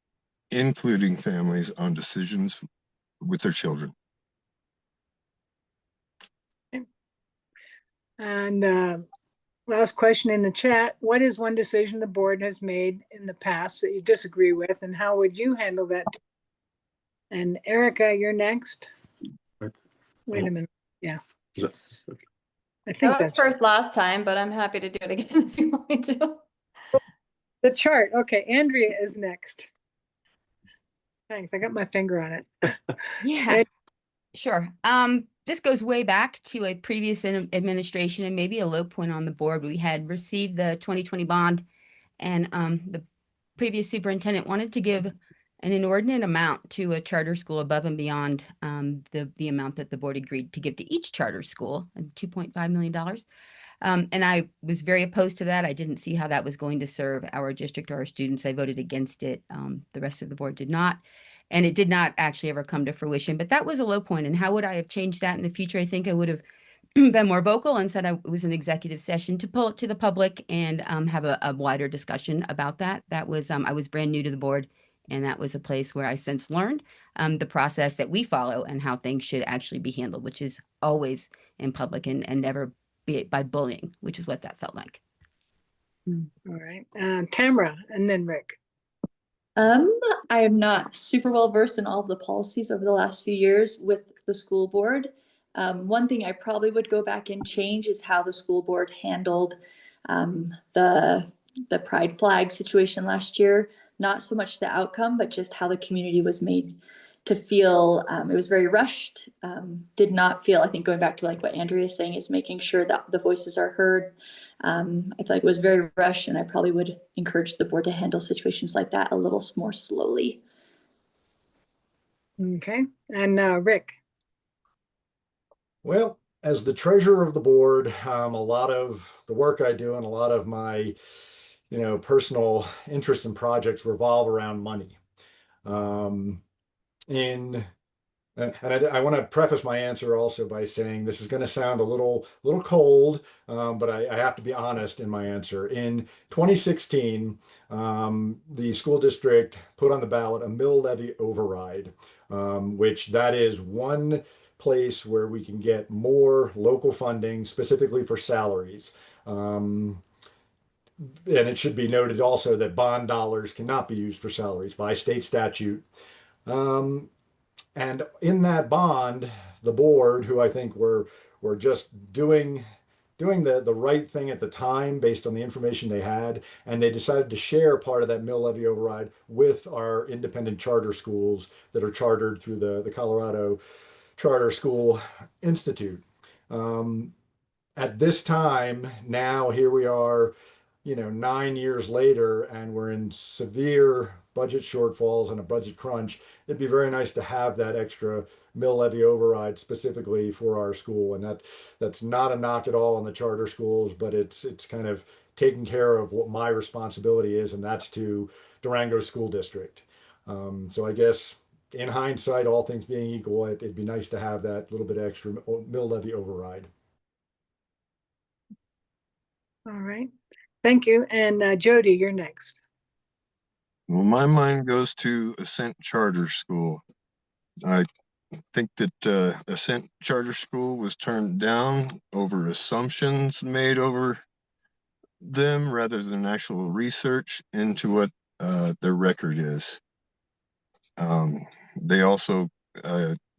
including families on decisions with their children. And last question in the chat. What is one decision the board has made in the past that you disagree with, and how would you handle that? And Erika, you're next. Wait a minute. Yeah. Is that- I think That was that's first last time, but I'm happy to do it again if you want me to. the chart. Okay, Andrea is next. Thanks, I got my finger on it. Yeah, Ed- sure. This goes way back to a previous administration and maybe a low point on the board. We had received the 2020 bond, and the previous superintendent wanted to give an inordinate amount to a charter school above and beyond the amount that the board agreed to give to each charter school, $2.5 million. And I was very opposed to that. I didn't see how that was going to serve our district or our students. I voted against it. The rest of the board did not. And it did not actually ever come to fruition. But that was a low point. And how would I have changed that in the future? I think I would have been more vocal and said it was an executive session to pull it to the public and have a wider discussion about that. That was, I was brand new to the board, and that was a place where I since learned the process that we follow and how things should actually be handled, which is always in public and never be by bullying, which is what that felt like. All right, Tamra, and then Rick. I am not super well versed in all of the policies over the last few years with the school board. One thing I probably would go back and change is how the school board handled the pride flag situation last year. Not so much the outcome, but just how the community was made to feel. It was very rushed. Did not feel, I think going back to like what Andrea is saying, is making sure that the voices are heard. I feel like it was very rushed, and I probably would encourage the board to handle situations like that a little more slowly. Okay, and Rick. Well, as the treasurer of the board, a lot of the work I do and a lot of my, personal interests and projects revolve around money. Um, in And I want to preface my answer also by saying this is going to sound a little cold, but I have to be honest in my answer. In 2016, the school district put on the ballot a mill levy override, which that is one place where we can get more local funding specifically for salaries. And it should be noted also that bond dollars cannot be used for salaries by state statute. Um, and in that bond, the board, who I think were just doing the right thing at the time based on the information they had, and they decided to share part of that mill levy override with our independent charter schools that are chartered through the Colorado Charter School Institute. At this time, now here we are, 9 years later, and we're in severe budget shortfalls and a budget crunch. It'd be very nice to have that extra mill levy override specifically for our school. And that's not a knock at all on the charter schools, but it's kind of taking care of what my responsibility is, and that's to Durango School District. So I guess in hindsight, all things being equal, it'd be nice to have that little bit extra mill levy override. All right, thank you. And Jody, you're next. Well, my mind goes to Ascent Charter School. I think that Ascent Charter School was turned down over assumptions made over them rather than actual research into what their record is. They also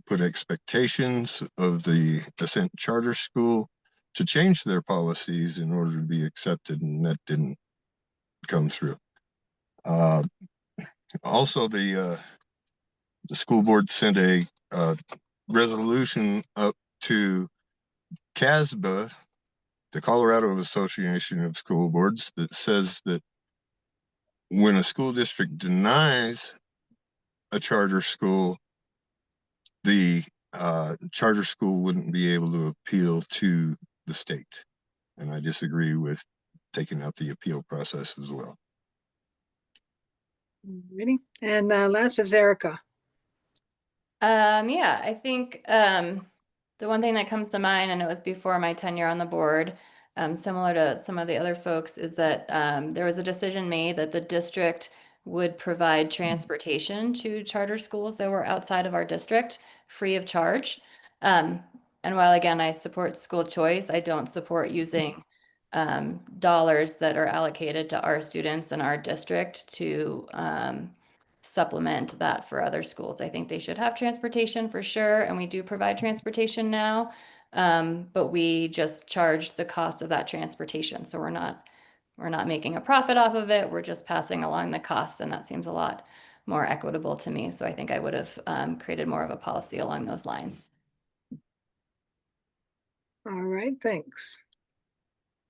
put expectations of the Ascent Charter School to change their policies in order to be accepted, and that didn't come through. Also, the school board sent a resolution up to CASBA, the Colorado Association of School Boards, that says that when a school district denies a charter school, the charter school wouldn't be able to appeal to the state. And I disagree with taking out the appeal process as well. Ready? And last is Erika. Yeah, I think the one thing that comes to mind, and it was before my tenure on the board, similar to some of the other folks, is that there was a decision made that the district would provide transportation to charter schools that were outside of our district free of charge. And while again, I support school choice, I don't support using dollars that are allocated to our students in our district to supplement that for other schools. I think they should have transportation for sure, and we do provide transportation now. but we just charge the cost of that transportation. So we're not making a profit off of it. We're just passing along the costs, and that seems a lot more equitable to me. So I think I would have created more of a policy along those lines. All right, thanks.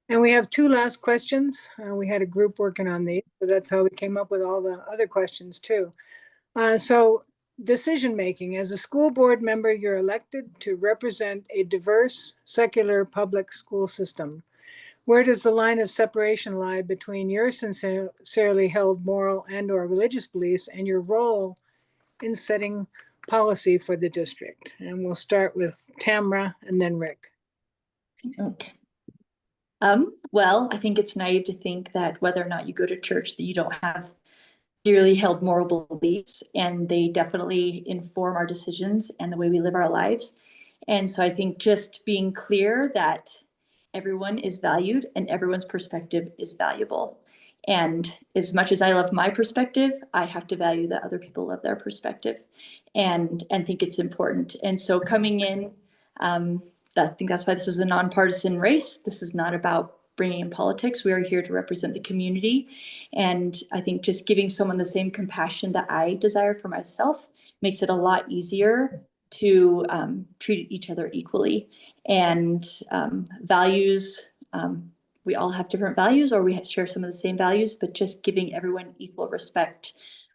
And we have two last questions. We had a group working on these, so that's how we came up with all the other questions too. So decision-making, as a school board member, you're elected to represent a diverse secular public school system. Where does the line of separation lie between your sincerely held moral and or religious beliefs and your role in setting policy for the district? And we'll start with Tamra and then Rick. Okay. Well, I think it's naive to think that whether or not you go to church, that you don't have dearly held moral beliefs, and they definitely inform our decisions and the way we live our lives. And so I think just being clear that everyone is valued and everyone's perspective is valuable. And as much as I love my perspective, I have to value that other people love their perspective and think it's important. And so coming in, I think that's why this is a nonpartisan race. This is not about bringing in politics. We are here to represent the community. And I think just giving someone the same compassion that I desire for myself makes it a lot easier to treat each other equally. And values, we all have different values, or we share some of the same values, but just giving everyone equal respect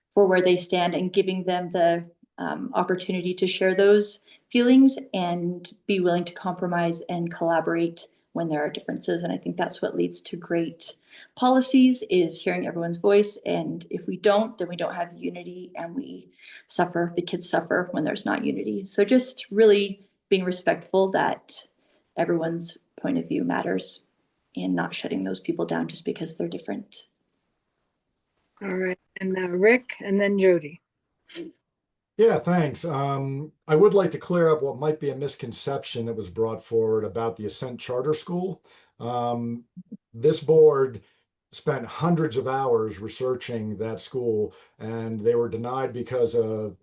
for where they stand and giving them the opportunity to share those feelings and be willing to compromise and collaborate when there are differences. And I think that's what leads to great policies, is hearing everyone's voice. And if we don't, then we don't have unity, and we suffer, the kids suffer when there's not unity. So just really being respectful that everyone's point of view matters and not shutting those people down just because they're different. All right, and now Rick and then Jody. Yeah, thanks. I would like to clear up what might be a misconception that was brought forward about the Ascent Charter School. This board spent hundreds of hours researching that school, and they were denied because of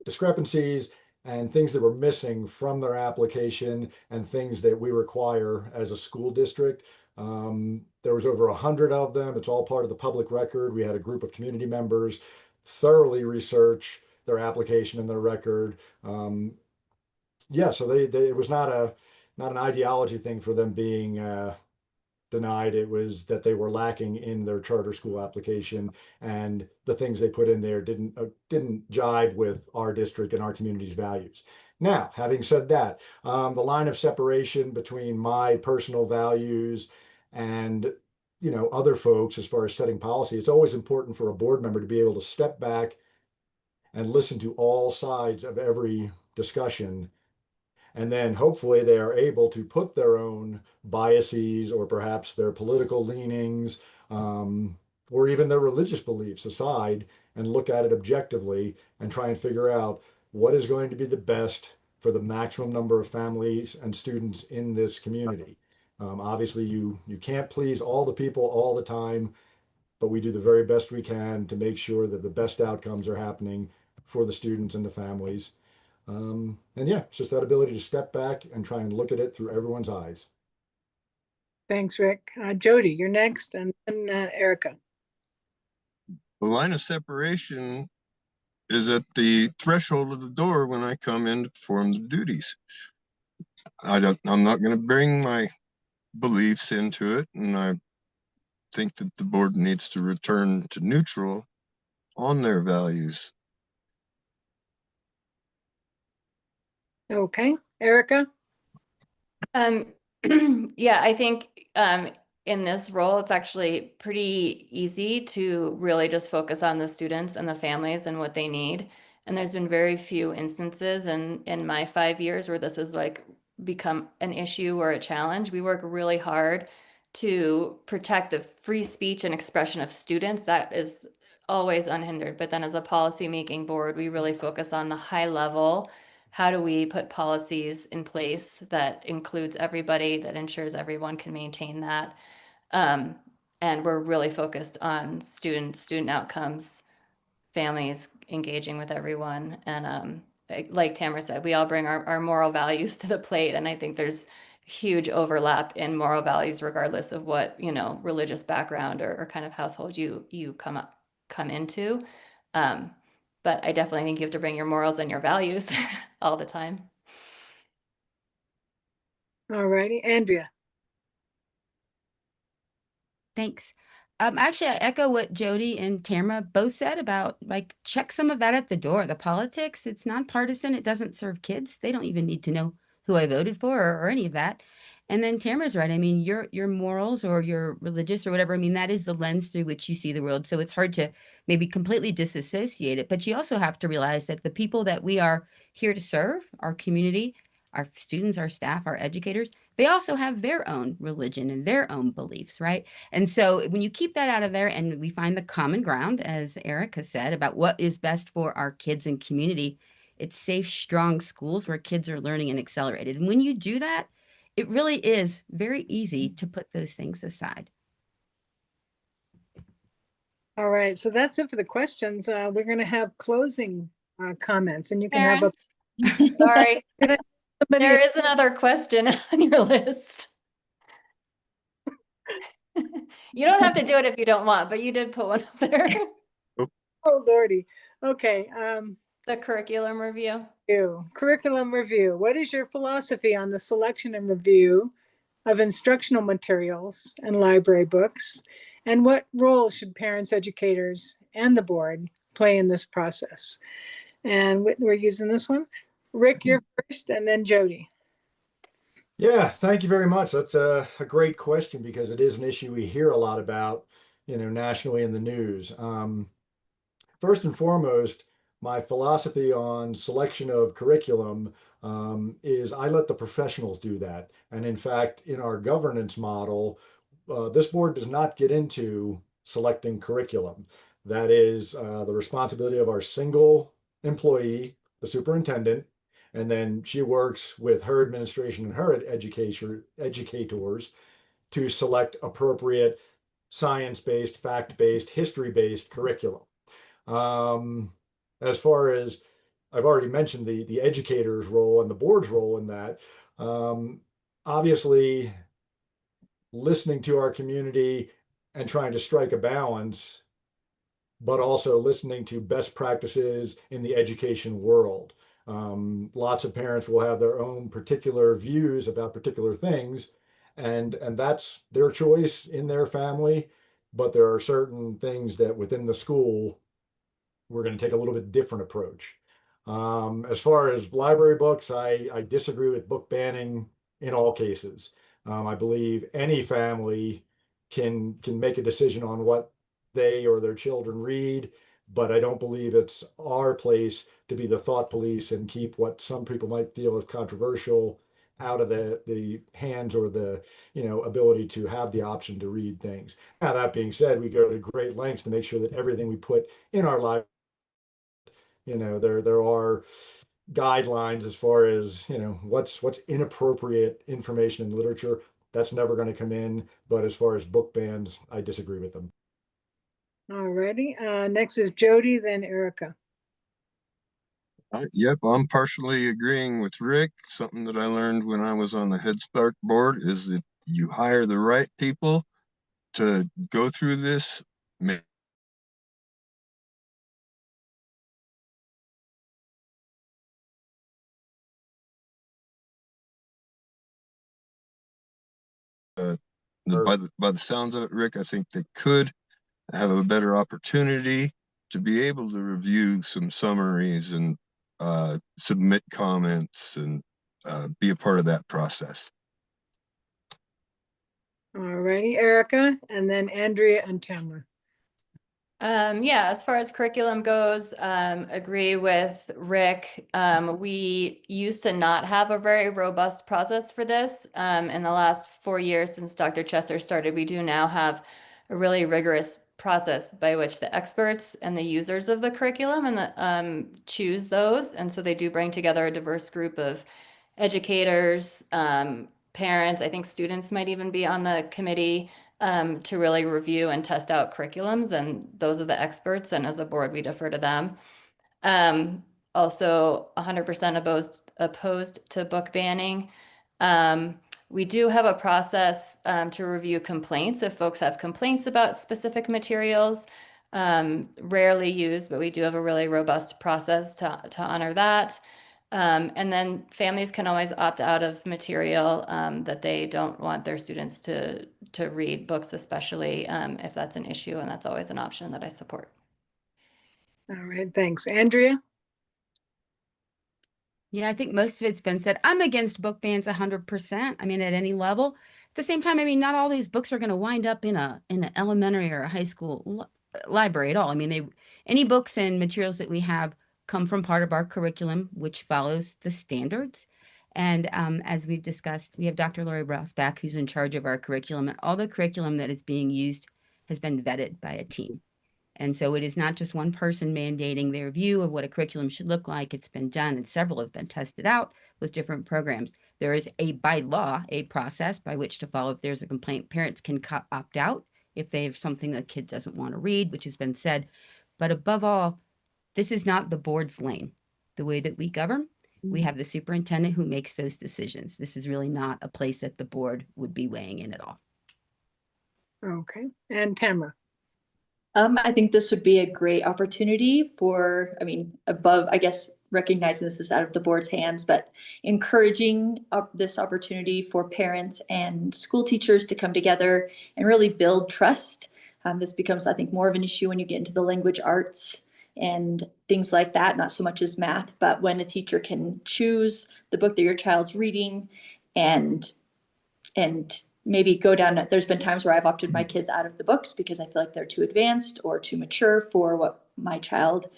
discrepancies and things that were missing from their application and things that we require as a school district. There was over 100 of them. It's all part of the public record. We had a group of community members thoroughly research their application and their record. Yeah, so it was not an ideology thing for them being denied. It was that they were lacking in their charter school application, and the things they put in there didn't jibe with our district and our community's values. Now, having said that, the line of separation between my personal values and other folks as far as setting policy, it's always important for a board member to be able to step back and listen to all sides of every discussion. And then hopefully they are able to put their own biases or perhaps their political leanings or even their religious beliefs aside and look at it objectively and try and figure out what is going to be the best for the maximum number of families and students in this community. Obviously, you can't please all the people all the time, but we do the very best we can to make sure that the best outcomes are happening for the students and the families. And yeah, it's just that ability to step back and try and look at it through everyone's eyes. Thanks, Rick. Jody, you're next, and then Erika. The line of separation is at the threshold of the door when I come in to perform the duties. I'm not going to bring my beliefs into it, and I think that the board needs to return to neutral on their values. Okay, Erika. Yeah, I think in this role, it's actually pretty easy to really just focus on the students and the families and what they need. And there's been very few instances in my 5 years where this has like become an issue or a challenge. We work really hard to protect the free speech and expression of students. That is always unhindered. But then as a policy making board, we really focus on the high level. How do we put policies in place that includes everybody, that ensures everyone can maintain that? And we're really focused on student outcomes, families engaging with everyone, and like Tamra said, we all bring our moral values to the plate. And I think there's huge overlap in moral values, regardless of what, religious background or kind of household you come into. But I definitely think you have to bring your morals and your values all the time. All righty, Andrea. Thanks. Actually, I echo what Jody and Tamra both said about like check some of that at the door. The politics, it's nonpartisan. It doesn't serve kids. They don't even need to know who I voted for or any of that. And then Tamra's right. I mean, your morals or your religious or whatever, I mean, that is the lens through which you see the world. So it's hard to maybe completely disassociate it. But you also have to realize that the people that we are here to serve, our community, our students, our staff, our educators, they also have their own religion and their own beliefs, right? And so when you keep that out of there and we find the common ground, as Erika said, about what is best for our kids and community, it's safe, strong schools where kids are learning and accelerated. And when you do that, it really is very easy to put those things aside. All right, so that's it for the questions. We're going to have closing comments, and you can have a. Sorry, Somebody, there is another question on your list. You don't have to do it if you don't want, but you did put one up there. oh Lordy. Okay. The curriculum review. Curriculum review. What is your philosophy on the selection and review of instructional materials and library books? And what role should parents, educators, and the board play in this process? And we're using this one. Rick, you're first, and then Jody. Yeah, thank you very much. That's a great question because it is an issue we hear a lot about, nationally in the news. First and foremost, my philosophy on selection of curriculum is I let the professionals do that. And in fact, in our governance model, this board does not get into selecting curriculum. That is the responsibility of our single employee, the superintendent, and then she works with her administration and her educators to select appropriate science-based, fact-based, history-based curriculum. As far as I've already mentioned the educator's role and the board's role in that, obviously listening to our community and trying to strike a balance, but also listening to best practices in the education world. Lots of parents will have their own particular views about particular things, and that's their choice in their family. But there are certain things that within the school, we're going to take a little bit different approach. As far as library books, I disagree with book banning in all cases. I believe any family can make a decision on what they or their children read, but I don't believe it's our place to be the thought police and keep what some people might feel is controversial out of the hands or the ability to have the option to read things. Now, that being said, we go to great lengths to make sure that everything we put in our library, there are guidelines as far as what's inappropriate information in literature. That's never going to come in. But as far as book bans, I disagree with them. All righty. Next is Jody, then Erika. Yep, I'm partially agreeing with Rick. Something that I learned when I was on the Head Start board is that you hire the right people to go through this. By the sounds of it, Rick, I think they could have a better opportunity to be able to review some summaries and submit comments and be a part of that process. All righty, Erika, and then Andrea and Tamra. Yeah, as far as curriculum goes, agree with Rick. We used to not have a very robust process for this. In the last 4 years since Dr. Chesser started, we do now have a really rigorous process by which the experts and the users of the curriculum and choose those. And so they do bring together a diverse group of educators, parents. I think students might even be on the committee to really review and test out curriculums, and those are the experts, and as a board we defer to them. also 100% opposed to book banning. We do have a process to review complaints if folks have complaints about specific materials. Rarely used, but we do have a really robust process to honor that. And then families can always opt out of material that they don't want their students to read, books especially if that's an issue, and that's always an option that I support. All right, thanks. Andrea? Yeah, I think most of it's been said. I'm against book bans 100%. I mean, at any level. At the same time, I mean, not all these books are going to wind up in an elementary or a high school library at all. I mean, any books and materials that we have come from part of our curriculum, which follows the standards. And as we've discussed, we have Dr. Lori Ross back, who's in charge of our curriculum, and all the curriculum that is being used has been vetted by a team. And so it is not just one person mandating their view of what a curriculum should look like. It's been done, and several have been tested out with different programs. There is by law, a process by which to follow. If there's a complaint, parents can opt out if they have something a kid doesn't want to read, which has been said. But above all, this is not the board's lane. The way that we govern, we have the superintendent who makes those decisions. This is really not a place that the board would be weighing in at all. Okay, and Tamra? I think this would be a great opportunity for, above, I guess, recognizing this is out of the board's hands, but encouraging this opportunity for parents and school teachers to come together and really build trust. This becomes, I think, more of an issue when you get into the language arts and things like that, not so much as math, but when a teacher can choose the book that your child's reading and maybe go down. There's been times where I've opted my kids out of the books because I feel like they're too advanced or too mature for what my child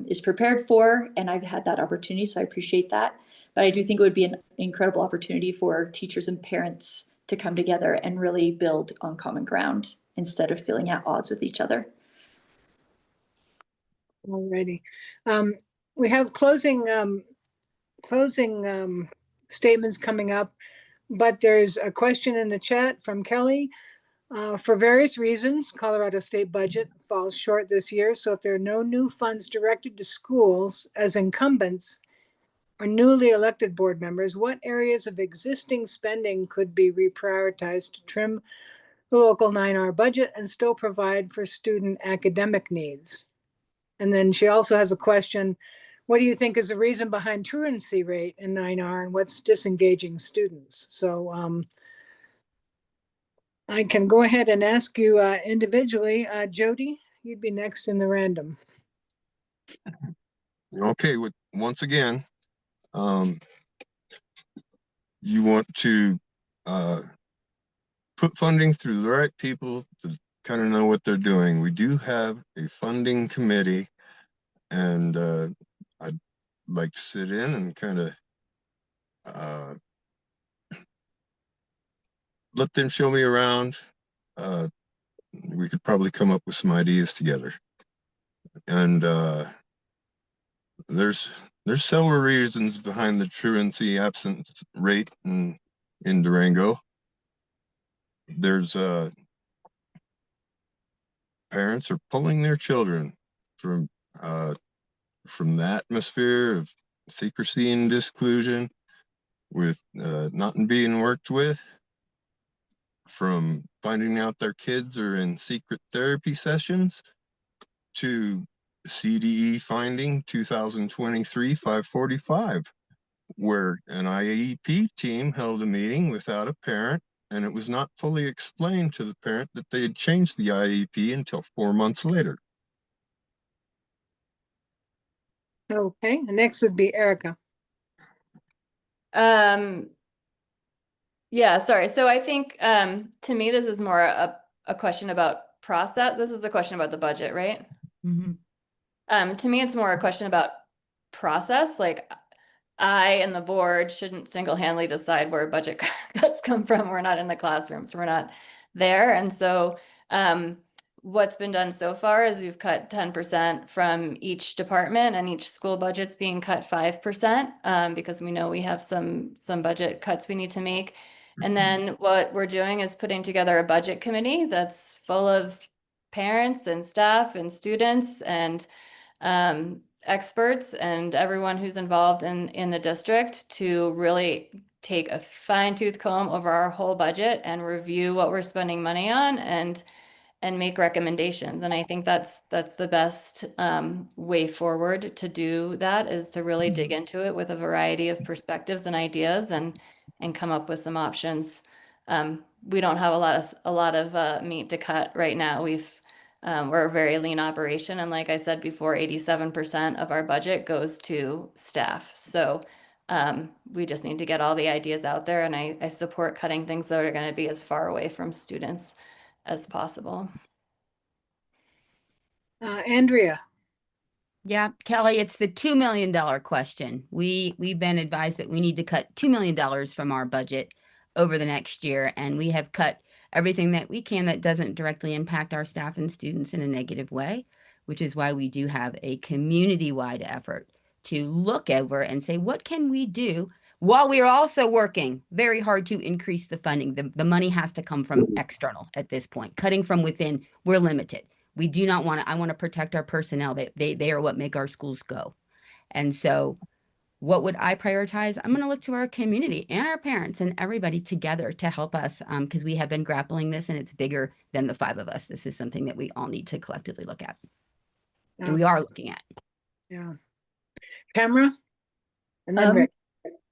is prepared for. And I've had that opportunity, so I appreciate that. But I do think it would be an incredible opportunity for teachers and parents to come together and really build on common ground instead of feeling at odds with each other. Alrighty. We have closing statements coming up. But there's a question in the chat from Kelly. For various reasons, Colorado state budget falls short this year. So if there are no new funds directed to schools as incumbents or newly elected board members, what areas of existing spending could be reprioritized to trim the local 9R budget and still provide for student academic needs? And then she also has a question. What do you think is the reason behind truancy rate in 9R and what's disengaging students? So I can go ahead and ask you individually. Jody, you'd be next in the random. Okay, once again, you want to put funding through the right people to kind of know what they're doing. We do have a funding committee, and I'd like to sit in and kind of let them show me around. We could probably come up with some ideas together. And there's several reasons behind the truancy absence rate in Durango. There's parents are pulling their children from the atmosphere of secrecy and disclusion, with not being worked with, from finding out their kids are in secret therapy sessions, to CDE finding 2023-545, where an IEP team held a meeting without a parent, and it was not fully explained to the parent that they had changed the IEP until 4 months later. Okay, and next would be Erika. Yeah, sorry. So I think to me, this is more a question about process. This is a question about the budget, right? Mm-hmm. To me, it's more a question about process. Like, I and the board shouldn't single-handedly decide where budget cuts come from. We're not in the classrooms. We're not there. And so what's been done so far is we've cut 10% from each department, and each school budget's being cut 5% because we know we have some budget cuts we need to make. And then what we're doing is putting together a budget committee that's full of parents and staff and students and experts and everyone who's involved in the district to really take a fine-tooth comb over our whole budget and review what we're spending money on and make recommendations. And I think that's the best way forward to do that, is to really dig into it with a variety of perspectives and ideas and come up with some options. We don't have a lot of meat to cut right now. We're a very lean operation, and like I said before, 87% of our budget goes to staff. So we just need to get all the ideas out there, and I support cutting things that are going to be as far away from students as possible. Andrea. Yeah, Kelly, it's the $2 million question. We've been advised that we need to cut $2 million from our budget over the next year, and we have cut everything that we can that doesn't directly impact our staff and students in a negative way, which is why we do have a community-wide effort to look over and say, what can we do, while we are also working very hard to increase the funding. The money has to come from external at this point. Cutting from within, we're limited. We do not want to, I want to protect our personnel. They are what make our schools go. And so what would I prioritize? I'm going to look to our community and our parents and everybody together to help us, because we have been grappling this, and it's bigger than the 5 of us. This is something that we all need to collectively look at. And we are looking at. Yeah. Tamra? And then Rick.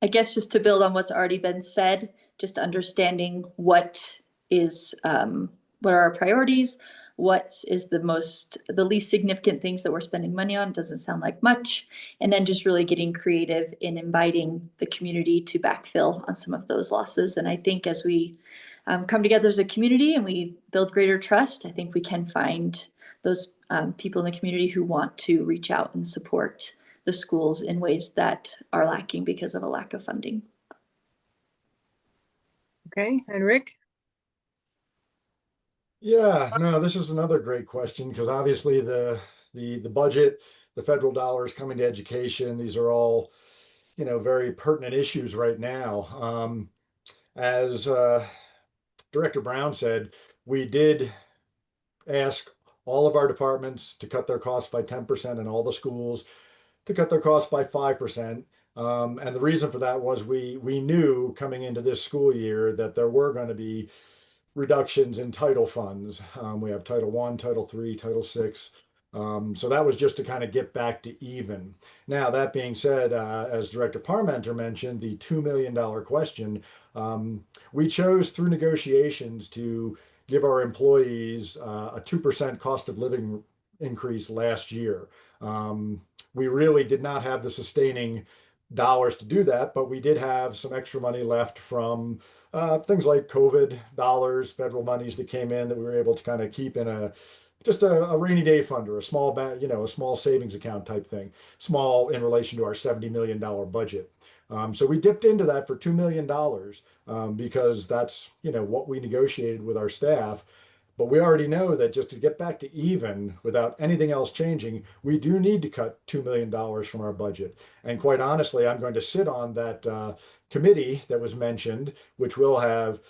I guess just to build on what's already been said, just understanding what are our priorities, what is the least significant things that we're spending money on. Doesn't sound like much. And then just really getting creative in inviting the community to backfill on some of those losses. And I think as we come together as a community and we build greater trust, I think we can find those people in the community who want to reach out and support the schools in ways that are lacking because of a lack of funding. Okay, and Rick? Yeah, no, this is another great question, because obviously the budget, the federal dollars coming to education, these are all, very pertinent issues right now. As Director Brown said, we did ask all of our departments to cut their costs by 10% and all the schools to cut their costs by 5%. And the reason for that was we knew coming into this school year that there were going to be reductions in title funds. We have Title I, Title III, Title VI. So that was just to kind of get back to even. Now, that being said, as Director Parmenter mentioned, the $2 million question, we chose through negotiations to give our employees a 2% cost of living increase last year. We really did not have the sustaining dollars to do that, but we did have some extra money left from things like COVID dollars, federal monies that came in that we were able to kind of keep in just a rainy day fund, or a small, a small savings account type thing, small in relation to our $70 million budget. So we dipped into that for $2 million because that's, what we negotiated with our staff. But we already know that just to get back to even without anything else changing, we do need to cut $2 million from our budget. And quite honestly, I'm going to sit on that committee that was mentioned, which will have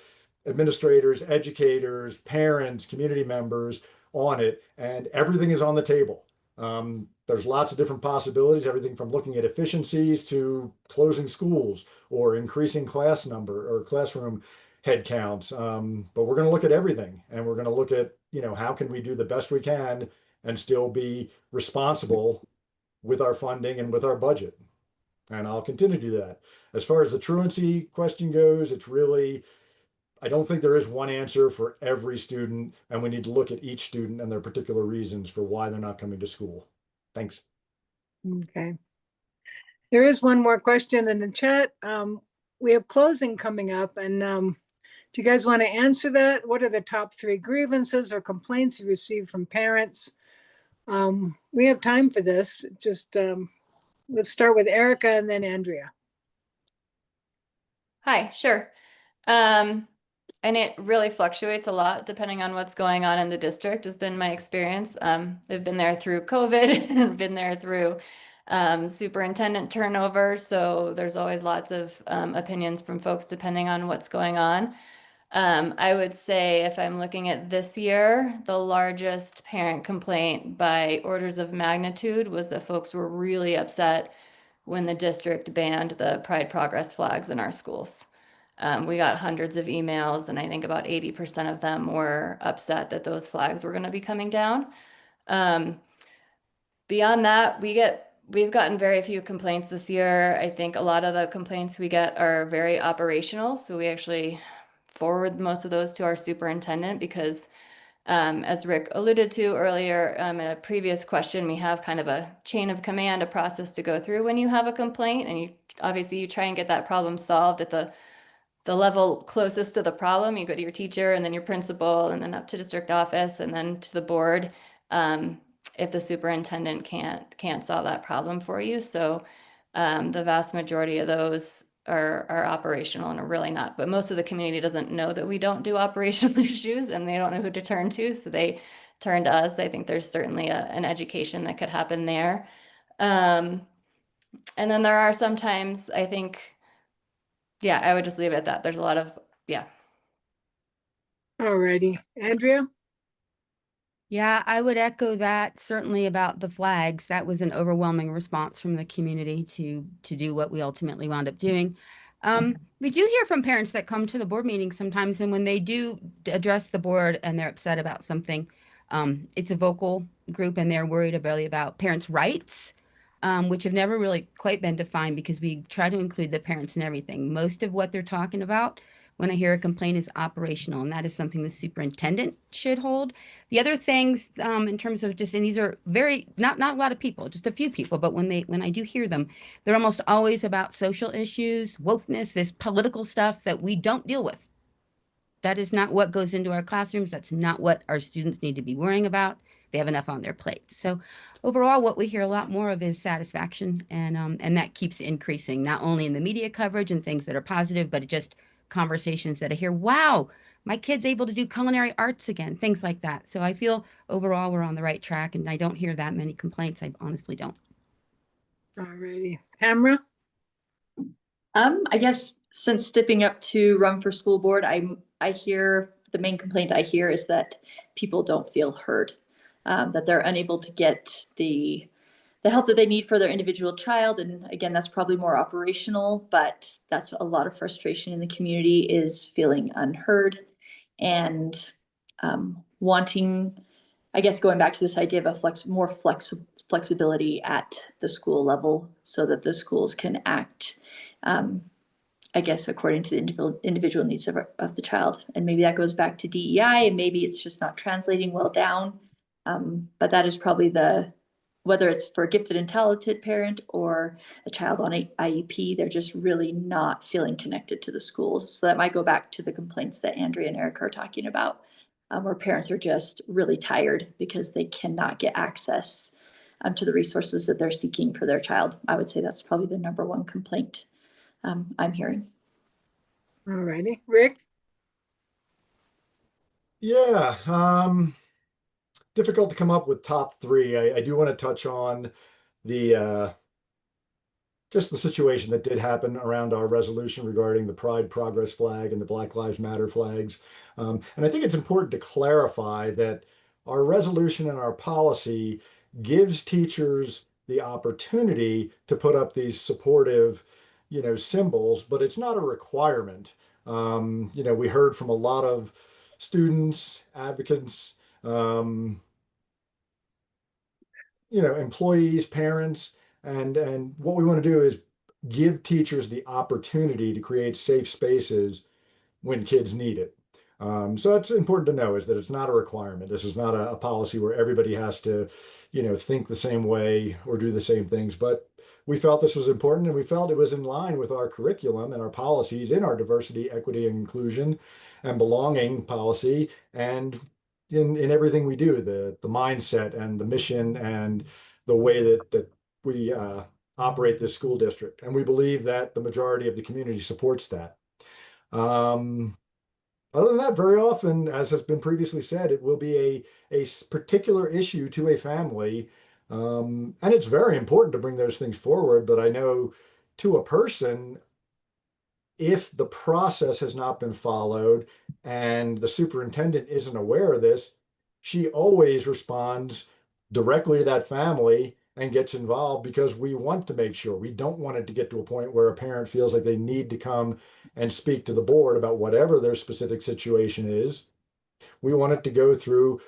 administrators, educators, parents, community members on it, and everything is on the table. There's lots of different possibilities, everything from looking at efficiencies to closing schools or increasing class number or classroom head counts. But we're going to look at everything, and we're going to look at, how can we do the best we can and still be responsible with our funding and with our budget. And I'll continue to do that. As far as the truancy question goes, it's really, I don't think there is one answer for every student, and we need to look at each student and their particular reasons for why they're not coming to school. Thanks. Okay. There is one more question in the chat. We have closing coming up, and do you guys want to answer that? What are the top 3 grievances or complaints you received from parents? We have time for this. Just let's start with Erika and then Andrea. Hi, sure. And it really fluctuates a lot depending on what's going on in the district, has been my experience. I've been there through COVID and been there through superintendent turnover. So there's always lots of opinions from folks depending on what's going on. I would say if I'm looking at this year, the largest parent complaint by orders of magnitude was that folks were really upset when the district banned the Pride Progress flags in our schools. We got hundreds of emails, and I think about 80% of them were upset that those flags were going to be coming down. Beyond that, we've gotten very few complaints this year. I think a lot of the complaints we get are very operational, so we actually forward most of those to our superintendent because, as Rick alluded to earlier, in a previous question, we have kind of a chain of command, a process to go through when you have a complaint, and you try and get that problem solved at the level closest to the problem. You go to your teacher and then your principal and then up to district office and then to the board. If the superintendent can't solve that problem for you. So the vast majority of those are operational and are really not, but most of the community doesn't know that we don't do operational issues and they don't know who to turn to. So they turn to us. I think there's certainly an education that could happen there. And then there are sometimes, I think, yeah, I would just leave it at that. There's a lot of, yeah. Alrighty, Andrea? Yeah, I would echo that certainly about the flags. That was an overwhelming response from the community to do what we ultimately wound up doing. We do hear from parents that come to the board meetings sometimes, and when they do address the board and they're upset about something, it's a vocal group and they're worried really about parents' rights, which have never really quite been defined because we try to include the parents in everything. Most of what they're talking about when I hear a complaint is operational, and that is something the superintendent should hold. The other things, in terms of just, and these are very, not a lot of people, just a few people, but when I do hear them, they're almost always about social issues, wokeness, this political stuff that we don't deal with. That is not what goes into our classrooms. That's not what our students need to be worrying about. They have enough on their plate. So overall, what we hear a lot more of is satisfaction, and that keeps increasing, not only in the media coverage and things that are positive, but just conversations that I hear, wow, my kid's able to do culinary arts again, things like that. So I feel overall we're on the right track, and I don't hear that many complaints. I honestly don't. Alrighty, Tamra? I guess since stepping up to run for school board, I hear the main complaint I hear is that people don't feel heard, that they're unable to get the help that they need for their individual child. And again, that's probably more operational, but that's a lot of frustration in the community, is feeling unheard and wanting, I guess, going back to this idea of a more flexibility at the school level so that the schools can act, I guess, according to the individual needs of the child. And maybe that goes back to DEI, and maybe it's just not translating well down. But that is probably whether it's for a gifted and talented parent or a child on a IEP, they're just really not feeling connected to the schools. So that might go back to the complaints that Andrea and Erika are talking about, where parents are just really tired because they cannot get access to the resources that they're seeking for their child. I would say that's probably the number one complaint I'm hearing. Alrighty, Rick? Yeah, difficult to come up with top three. I do want to touch on the just the situation that did happen around our resolution regarding the Pride Progress flag and the Black Lives Matter flags. And I think it's important to clarify that our resolution and our policy gives teachers the opportunity to put up these supportive, symbols, but it's not a requirement. We heard from a lot of students, advocates, employees, parents, and what we want to do is give teachers the opportunity to create safe spaces when kids need it. So that's important to know, is that it's not a requirement. This is not a policy where everybody has to, think the same way or do the same things. But we felt this was important, and we felt it was in line with our curriculum and our policies in our diversity, equity, and inclusion and belonging policy, and in everything we do, the mindset and the mission and the way that we operate this school district. And we believe that the majority of the community supports that. Other than that, very often, as has been previously said, it will be a particular issue to a family. And it's very important to bring those things forward. But I know to a person, if the process has not been followed and the superintendent isn't aware of this, she always responds directly to that family and gets involved because we want to make sure. We don't want it to get to a point where a parent feels like they need to come and speak to the board about whatever their specific situation is. We want it to go through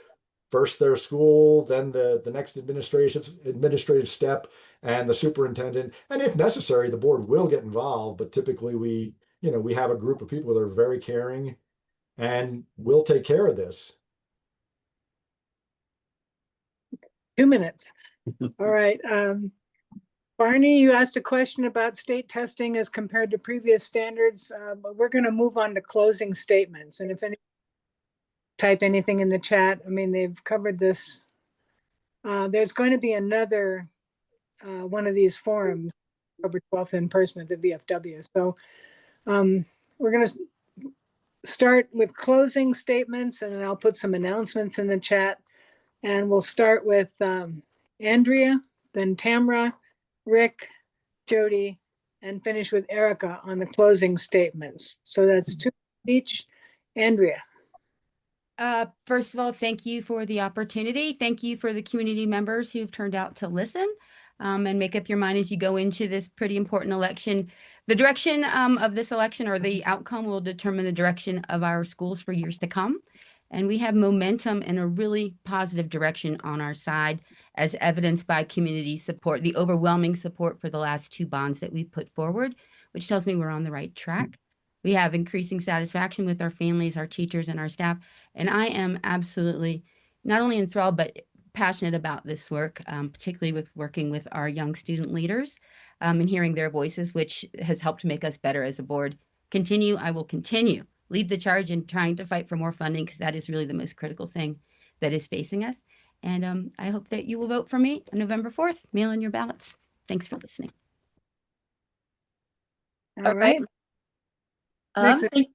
first their school, then the next administrative step, and the superintendent. And if necessary, the board will get involved. But typically, we have a group of people that are very caring, and will take care of this. 2 minutes. All right. Barney, you asked a question about state testing as compared to previous standards, but we're going to move on to closing statements. And if any type anything in the chat, I mean, they've covered this. There's going to be another one of these forums, October 12th in person at the VFW. So we're going to start with closing statements, and then I'll put some announcements in the chat. And we'll start with Andrea, then Tamra, Rick, Jody, and finish with Erika on the closing statements. So that's 2 each. Andrea. First of all, thank you for the opportunity. Thank you for the community members who've turned out to listen and make up your mind as you go into this pretty important election. The direction of this election, or the outcome, will determine the direction of our schools for years to come. And we have momentum in a really positive direction on our side, as evidenced by community support, the overwhelming support for the last 2 bonds that we put forward, which tells me we're on the right track. We have increasing satisfaction with our families, our teachers, and our staff. And I am absolutely not only enthralled, but passionate about this work, particularly with working with our young student leaders and hearing their voices, which has helped make us better as a board. I will continue, lead the charge in trying to fight for more funding, because that is really the most critical thing that is facing us. And I hope that you will vote for me on November 4th. Mail in your ballots. Thanks for listening. All right. Next. Thank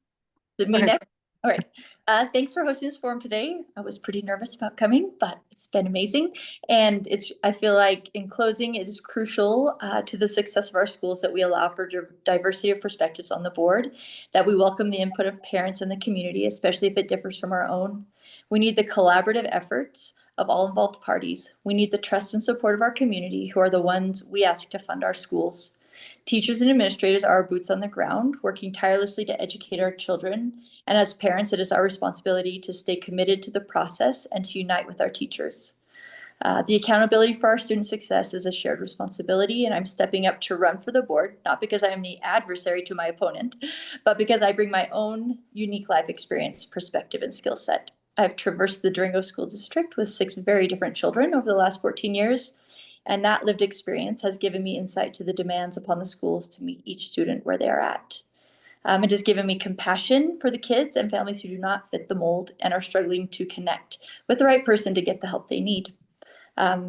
me ahead. next. All right. Thanks for hosting this forum today. I was pretty nervous about coming, but it's been amazing. And I feel like in closing, it is crucial to the success of our schools that we allow for diversity of perspectives on the board, that we welcome the input of parents and the community, especially if it differs from our own. We need the collaborative efforts of all involved parties. We need the trust and support of our community, who are the ones we ask to fund our schools. Teachers and administrators are our boots on the ground, working tirelessly to educate our children. And as parents, it is our responsibility to stay committed to the process and to unite with our teachers. The accountability for our student success is a shared responsibility, and I'm stepping up to run for the board, not because I am the adversary to my opponent, but because I bring my own unique life experience, perspective, and skill set. I've traversed the Durango School District with 6 very different children over the last 14 years. And that lived experience has given me insight to the demands upon the schools to meet each student where they are at. It has given me compassion for the kids and families who do not fit the mold and are struggling to connect with the right person to get the help they need.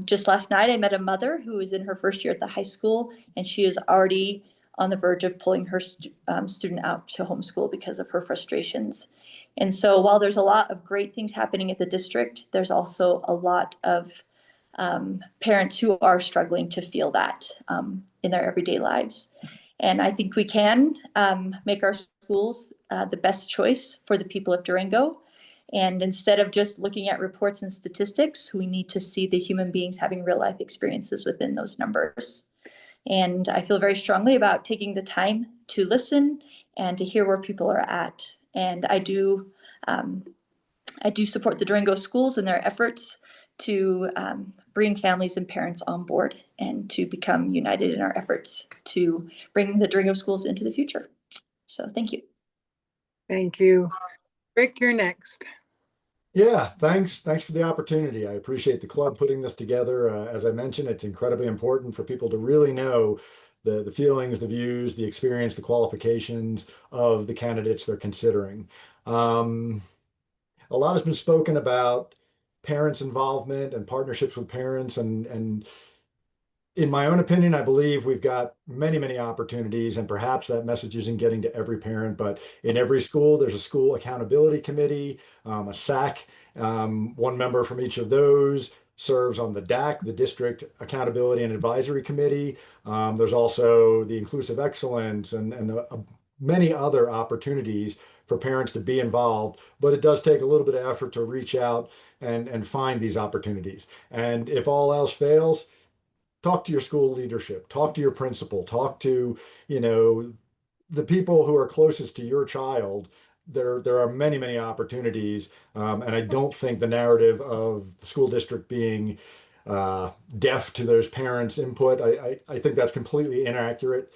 Just last night, I met a mother who is in her first year at the high school, and she is already on the verge of pulling her student out to homeschool because of her frustrations. And so while there's a lot of great things happening at the district, there's also a lot of parents who are struggling to feel that in their everyday lives. And I think we can make our schools the best choice for the people of Durango. And instead of just looking at reports and statistics, we need to see the human beings having real life experiences within those numbers. And I feel very strongly about taking the time to listen and to hear where people are at. And I do support the Durango schools in their efforts to bring families and parents on board and to become united in our efforts to bring the Durango schools into the future. So thank you. Thank you. Rick, you're next. Yeah, thanks for the opportunity. I appreciate the club putting this together. As I mentioned, it's incredibly important for people to really know the feelings, the views, the experience, the qualifications of the candidates they're considering. A lot has been spoken about parents' involvement and partnerships with parents. And in my own opinion, I believe we've got many opportunities, and perhaps that message isn't getting to every parent, but in every school, there's a school accountability committee, a SAC. One member from each of those serves on the DAC, the District Accountability and Advisory Committee. There's also the Inclusive Excellence and many other opportunities for parents to be involved, but it does take a little bit of effort to reach out and find these opportunities. And if all else fails, talk to your school leadership, talk to your principal, talk to, you know, the people who are closest to your child. There are many, many opportunities. And I don't think the narrative of the school district being deaf to those parents' input, I think that's completely inaccurate.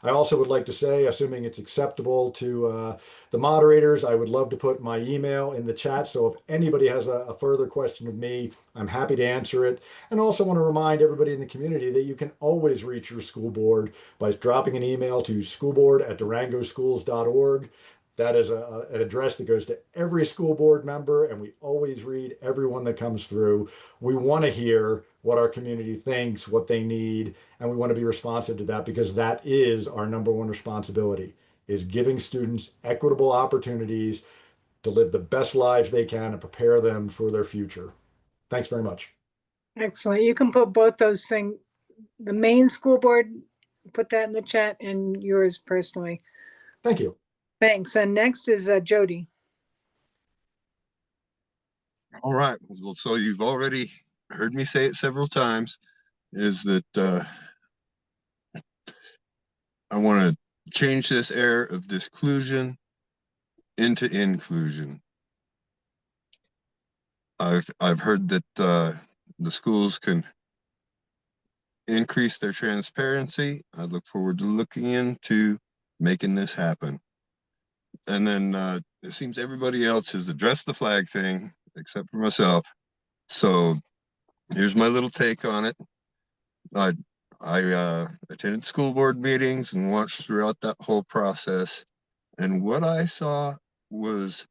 I also would like to say, assuming it's acceptable to the moderators, I would love to put my email in the chat. So if anybody has a further question of me, I'm happy to answer it. And also want to remind everybody in the community that you can always reach your school board by dropping an email to schoolboard@durangoschools.org. That is an address that goes to every school board member, and we always read everyone that comes through. We want to hear what our community thinks, what they need, and we want to be responsive to that, because that is our number one responsibility, is giving students equitable opportunities to live the best lives they can and prepare them for their future. Thanks very much. Excellent. You can put both those things, the main school board, put that in the chat, and yours personally. Thank you. Thanks. And next is Jody. All right. Well, so you've already heard me say it several times, is that I want to change this air of disclusion into inclusion. I've heard that the schools can increase their transparency. I look forward to looking into making this happen. And then it seems everybody else has addressed the flag thing except for myself. So here's my little take on it. I attended school board meetings and watched throughout that whole process. And what I saw was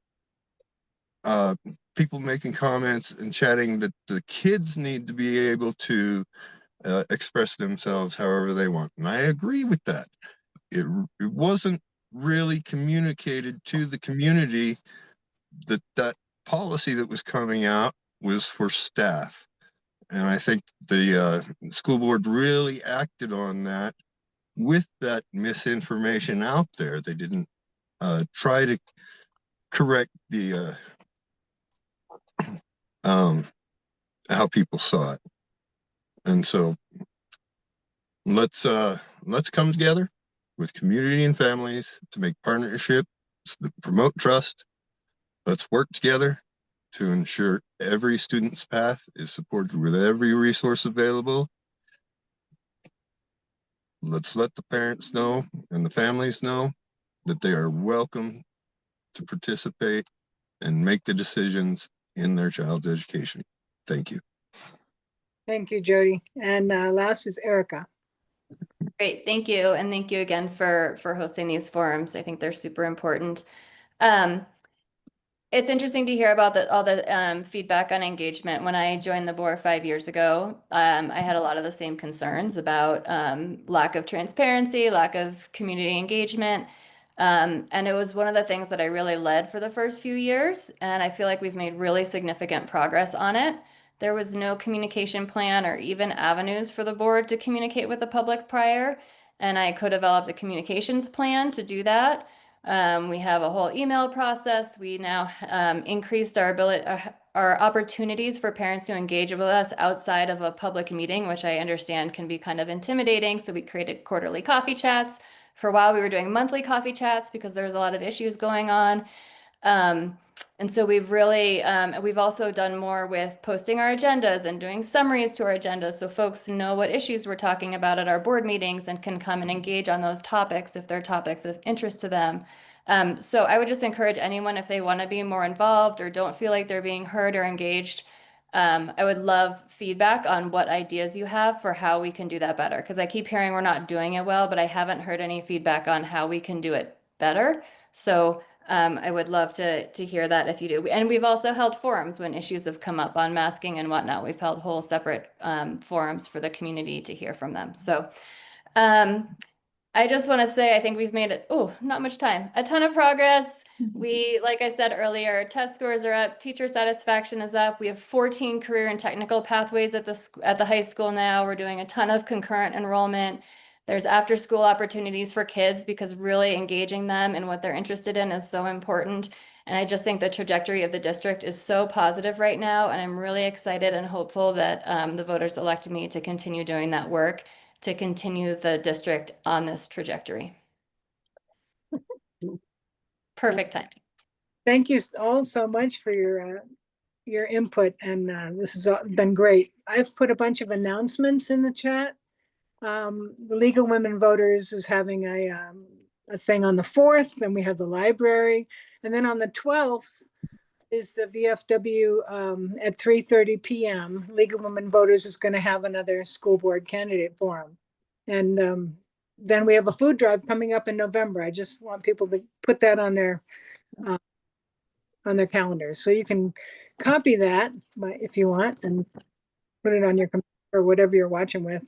people making comments and chatting that the kids need to be able to express themselves however they want. And I agree with that. It wasn't really communicated to the community that that policy that was coming out was for staff. And I think the school board really acted on that with that misinformation out there. They didn't try to correct the how people saw it. And so let's come together with community and families to make partnerships that promote trust. Let's work together to ensure every student's path is supported with every resource available. Let's let the parents know and the families know that they are welcome to participate and make the decisions in their child's education. Thank you. Thank you, Jody. And last is Erika. Great, thank you. And thank you again for hosting these forums. I think they're super important. It's interesting to hear about all the feedback on engagement. When I joined the board 5 years ago, I had a lot of the same concerns about lack of transparency, lack of community engagement. And it was one of the things that I really led for the first few years. And I feel like we've made really significant progress on it. There was no communication plan or even avenues for the board to communicate with the public prior. And I co-developed a communications plan to do that. We have a whole email process. We now increased our ability, our opportunities for parents to engage with us outside of a public meeting, which I understand can be kind of intimidating. So we created quarterly coffee chats. For a while, we were doing monthly coffee chats because there was a lot of issues going on. And so we've really, we've also done more with posting our agendas and doing summaries to our agendas so folks know what issues we're talking about at our board meetings and can come and engage on those topics if they're topics of interest to them. So I would just encourage anyone, if they want to be more involved or don't feel like they're being heard or engaged, I would love feedback on what ideas you have for how we can do that better. Because I keep hearing we're not doing it well, but I haven't heard any feedback on how we can do it better. So I would love to hear that if you do. And we've also held forums when issues have come up on masking and whatnot. We've held whole separate forums for the community to hear from them. So I just want to say, I think we've made it, not much time, a ton of progress. We, like I said earlier, test scores are up, teacher satisfaction is up. We have 14 career and technical pathways at the high school now. We're doing a ton of concurrent enrollment. There's after school opportunities for kids because really engaging them in what they're interested in is so important. And I just think the trajectory of the district is so positive right now. And I'm really excited and hopeful that the voters elected me to continue doing that work, to continue the district on this trajectory. Perfect time. Thank you all so much for your input, and this has been great. I've put a bunch of announcements in the chat. The League of Women Voters is having a thing on the 4th, and we have the library. And then on the 12th is the VFW at 3:30 p.m. League of Women Voters is going to have another school board candidate forum. And then we have a food drive coming up in November. I just want people to put that on their calendars. So you can copy that if you want and put it on your computer or whatever you're watching with.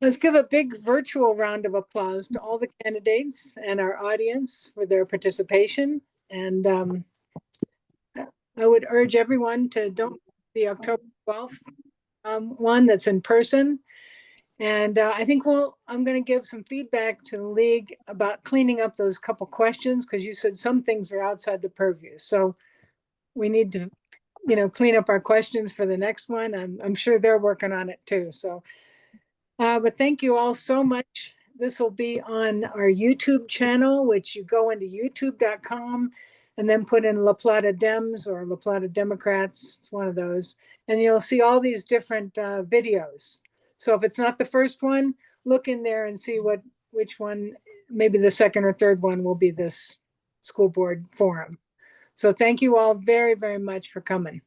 Let's give a big virtual round of applause to all the candidates and our audience for their participation. And I would urge everyone to don't the October 12th one that's in person. And I think I'm going to give some feedback to the league about cleaning up those couple questions, because you said some things are outside the purview. So we need to, clean up our questions for the next one. I'm sure they're working on it too. So, but thank you all so much. This will be on our YouTube channel, which you go into youtube.com and then put in La Plata Dems or La Plata Democrats. It's one of those. And you'll see all these different videos. So if it's not the first one, look in there and see which one, maybe the second or third one will be this school board forum. So thank you all very, very much for coming.